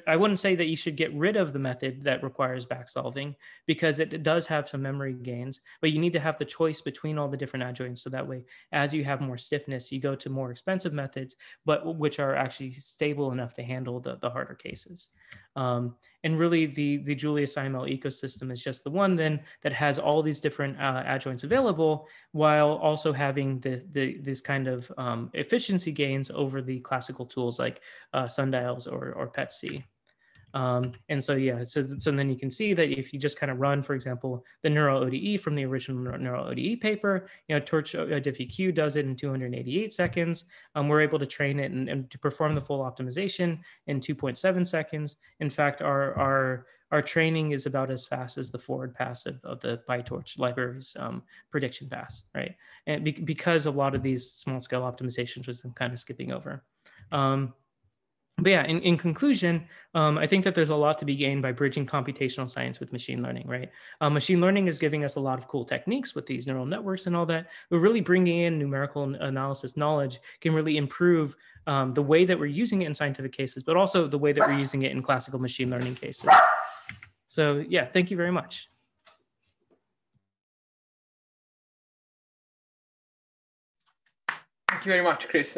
Speaker 2: I wouldn't say that you should get rid of the method that requires back solving because it does have some memory gains, but you need to have the choice between all the different adjoints. So that way, as you have more stiffness, you go to more expensive methods, but which are actually stable enough to handle the harder cases. And really the Julia SciML ecosystem is just the one then that has all these different adjoints available, while also having this kind of efficiency gains over the classical tools like sundials or PET-C. And so, yeah, so then you can see that if you just kind of run, for example, the neural ODE from the original neural ODE paper, Torch DiffyQ does it in 288 seconds. We're able to train it and to perform the full optimization in 2.7 seconds. In fact, our training is about as fast as the forward pass of the PyTorch library's prediction pass, right? And because a lot of these small scale optimizations was kind of skipping over. But yeah, in conclusion, I think that there's a lot to be gained by bridging computational science with machine learning, right? Machine learning is giving us a lot of cool techniques with these neural networks and all that, but really bringing in numerical analysis knowledge can really improve the way that we're using it in scientific cases, but also the way that we're using it in classical machine learning cases. So yeah, thank you very much.
Speaker 1: Thank you very much, Chris.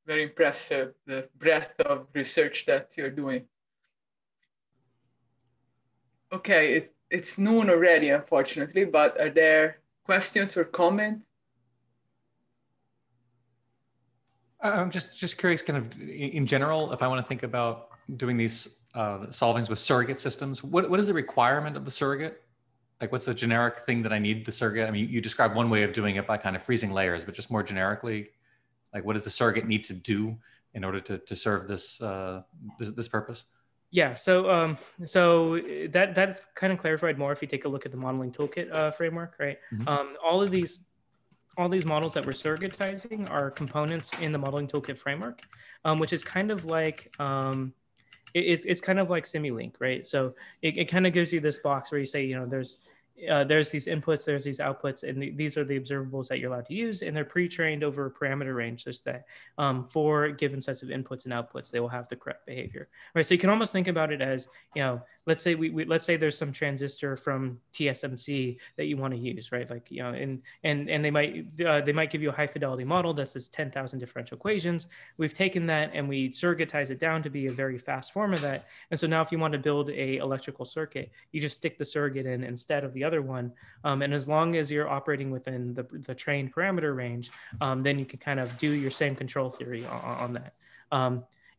Speaker 1: Very impressive, the breadth of research that you're doing. Okay, it's noon already, unfortunately, but are there questions or comments?
Speaker 3: I'm just curious, kind of in general, if I want to think about doing these solvings with surrogate systems, what is the requirement of the surrogate? Like, what's the generic thing that I need the surrogate? I mean, you described one way of doing it by kind of freezing layers, but just more generically, like, what does the surrogate need to do in order to serve this this purpose?
Speaker 2: Yeah, so that's kind of clarified more if you take a look at the modeling toolkit framework, right? Mm-hmm. All these models that we're surrogatizing are components in the modeling toolkit framework, which is kind of like it's kind of like Simulink, right? So it kind of gives you this box where you say, there's these inputs, there's these outputs, and these are the observables that you're allowed to use, and they're pre-trained over a parameter range such that for given sets of inputs and outputs, they will have the correct behavior, right? So you can almost think about it as, let's say let's say there's some transistor from TSMC that you want to use, right? Like, and they might give you a high fidelity model that says 10,000 differential equations. We've taken that and we surrogatize it down to be a very fast form of that. And so now if you want to build a electrical circuit, you just stick the surrogate in instead of the other one. And as long as you're operating within the trained parameter range, then you can kind of do your same control theory on that.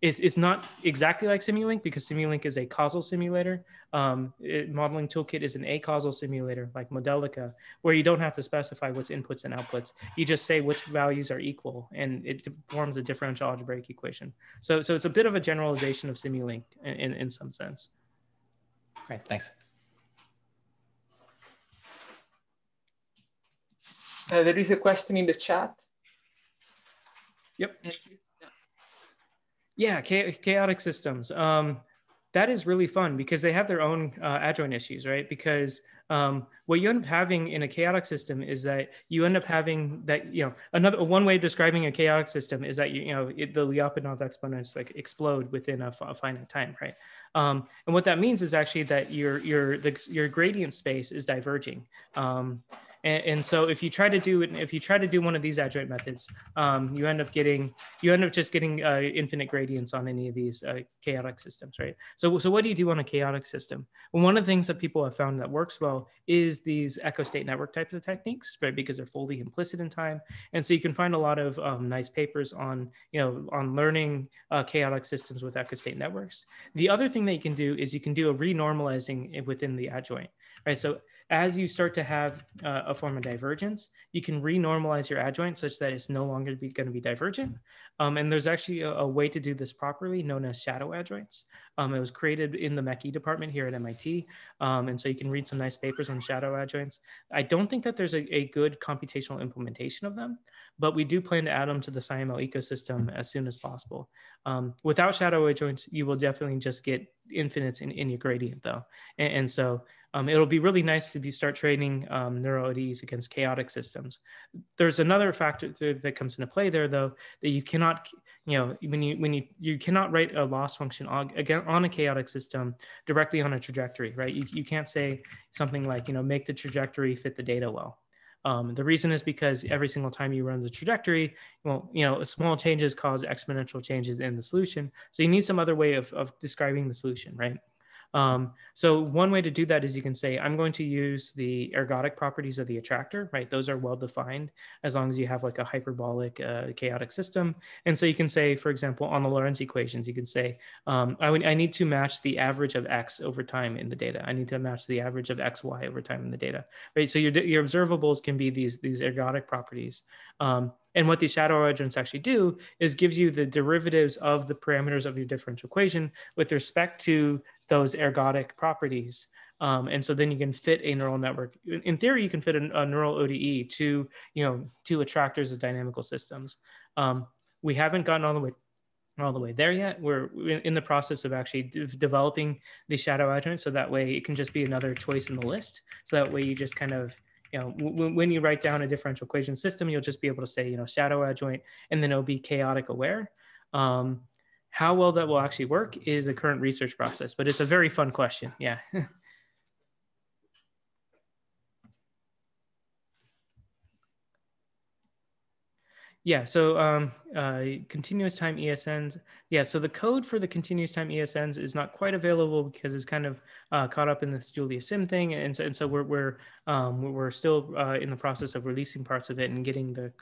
Speaker 2: It's not exactly like Simulink, because Simulink is a causal simulator. Modeling toolkit is an acausal simulator like Modelica, where you don't have to specify what's inputs and outputs. You just say which values are equal, and it forms a differential algebraic equation. So it's a bit of a generalization of Simulink in some sense.
Speaker 3: Great, thanks.
Speaker 1: There is a question in the chat.
Speaker 2: Yep. Yeah, chaotic systems. That is really fun because they have their own adjoint issues, right? Because what you end up having in a chaotic system is that you end up having that, one way of describing a chaotic system is that, the Lyapunov exponents like explode within a finite time, right? And what that means is actually that your gradient space is diverging. And so if you try to do one of these adjoint methods, you end up just getting infinite gradients on any of these chaotic systems, right? So what do you do on a chaotic system? Well, one of the things that people have found that works well is these echo state network types of techniques, right? Because they're fully implicit in time, and so you can find a lot of nice papers on learning chaotic systems with echo state networks. The other thing that you can do is you can do a renormalizing within the adjoint, right? So as you start to have a form of divergence, you can renormalize your adjoint such that it's no longer going to be divergent. And there's actually a way to do this properly known as shadow adjoints. It was created in the MECE department here at MIT. And so you can read some nice papers on shadow adjoints. I don't think that there's a good computational implementation of them, but we do plan to add them to the SciML ecosystem as soon as possible. Without shadow adjoints, you will definitely just get infinites in your gradient though. And so it'll be really nice to start training neural ODEs against chaotic systems. There's another factor that comes into play there, though, that you cannot, you cannot write a loss function on a chaotic system directly on a trajectory, right? You can't say something like, make the trajectory fit the data well. The reason is because every single time you run the trajectory, small changes cause exponential changes in the solution. So you need some other way of describing the solution, right? So one way to do that is you can say, I'm going to use the ergodic properties of the attractor, right? Those are well defined as long as you have like a hyperbolic chaotic system. And so you can say, for example, on the Lorentz equations, you can say, I need to match the average of X over time in the data. I need to match the average of XY over time in the data, right? So your observables can be these ergodic properties. And what these shadow adjoints actually do is gives you the derivatives of the parameters of your differential equation with respect to those ergodic properties. And so then you can fit a neural network. In theory, you can fit a neural ODE to, to attractors of dynamical systems. We haven't gotten all the way there yet. We're in the process of actually developing the shadow adjoint, so that way it can just be another choice in the list. So that way you just kind of, when you write down a differential equation system, you'll just be able to say, shadow adjoint, and then it'll be chaotic aware. How well that will actually work is a current research process, but it's a very fun question. Yeah. Yeah, so continuous time ESNs. Yeah, so the code for the continuous time ESNs is not quite available because it's kind of caught up in this Julia Sim thing, and so we're still in the process of releasing parts of it and getting the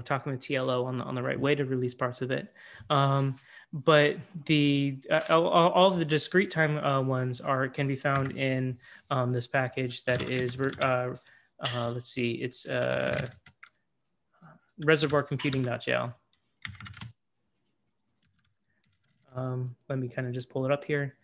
Speaker 2: talking with TLO on the right way to release parts of it. But the all of the discrete time ones can be found in this package that is let's see, it's reservoircomputing.jl. Let me kind of just pull it up here.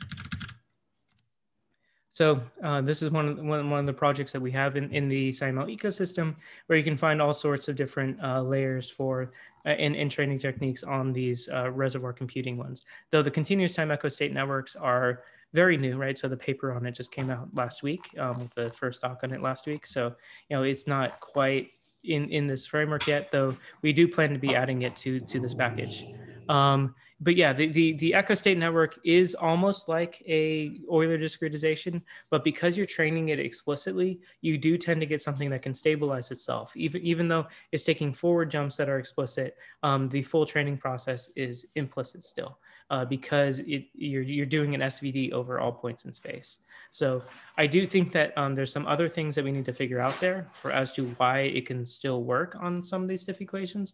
Speaker 2: So this is one of the projects that we have in the SciML ecosystem, where you can find all sorts of different layers for in training techniques on these reservoir computing ones. Though the continuous time echo state networks are very new, right? So the paper on it just came out last week, with the first doc on it last week. So it's not quite in this framework yet, though we do plan to be adding it to this package. But yeah, the echo state network is almost like a Euler discretization, but because you're training it explicitly, you do tend to get something that can stabilize itself. Even though it's taking forward jumps that are explicit, the full training process is implicit still, because you're doing an SVD over all points in space. So I do think that there's some other things that we need to figure out there as to why it can still work on some of these stiff equations.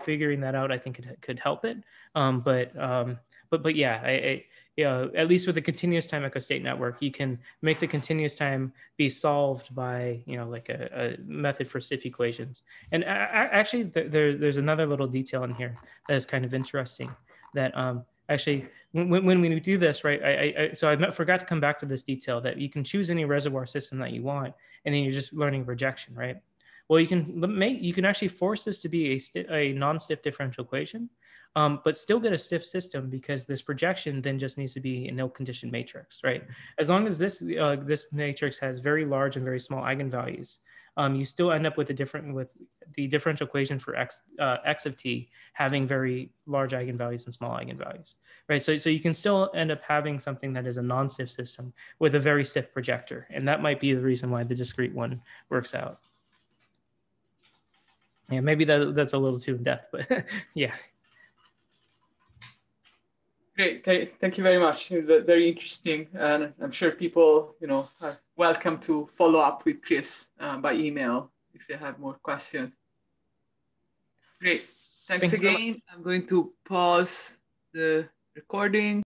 Speaker 2: Figuring that out, I think it could help it. But yeah, at least with the continuous time echo state network, you can make the continuous time be solved by like a method for stiff equations. And actually, there's another little detail in here that is kind of interesting. That actually, when we do this, right, so I forgot to come back to this detail that you can choose any reservoir system that you want, and then you're just learning projection, right? Well, you can actually force this to be a non-stiff differential equation, but still get a stiff system, because this projection then just needs to be a no condition matrix, right? As long as this matrix has very large and very small eigenvalues, you still end up with the differential equation for x of t having very large eigenvalues and small eigenvalues, right? So you can still end up having something that is a non-stiff system with a very stiff projector, and that might be the reason why the discrete one works out. Yeah, maybe that's a little too in depth, but yeah.
Speaker 1: Great, thank you very much. Very interesting, and I'm sure people, are welcome to follow up with Chris by email if they have more questions. Great, thanks again. I'm going to pause the recording.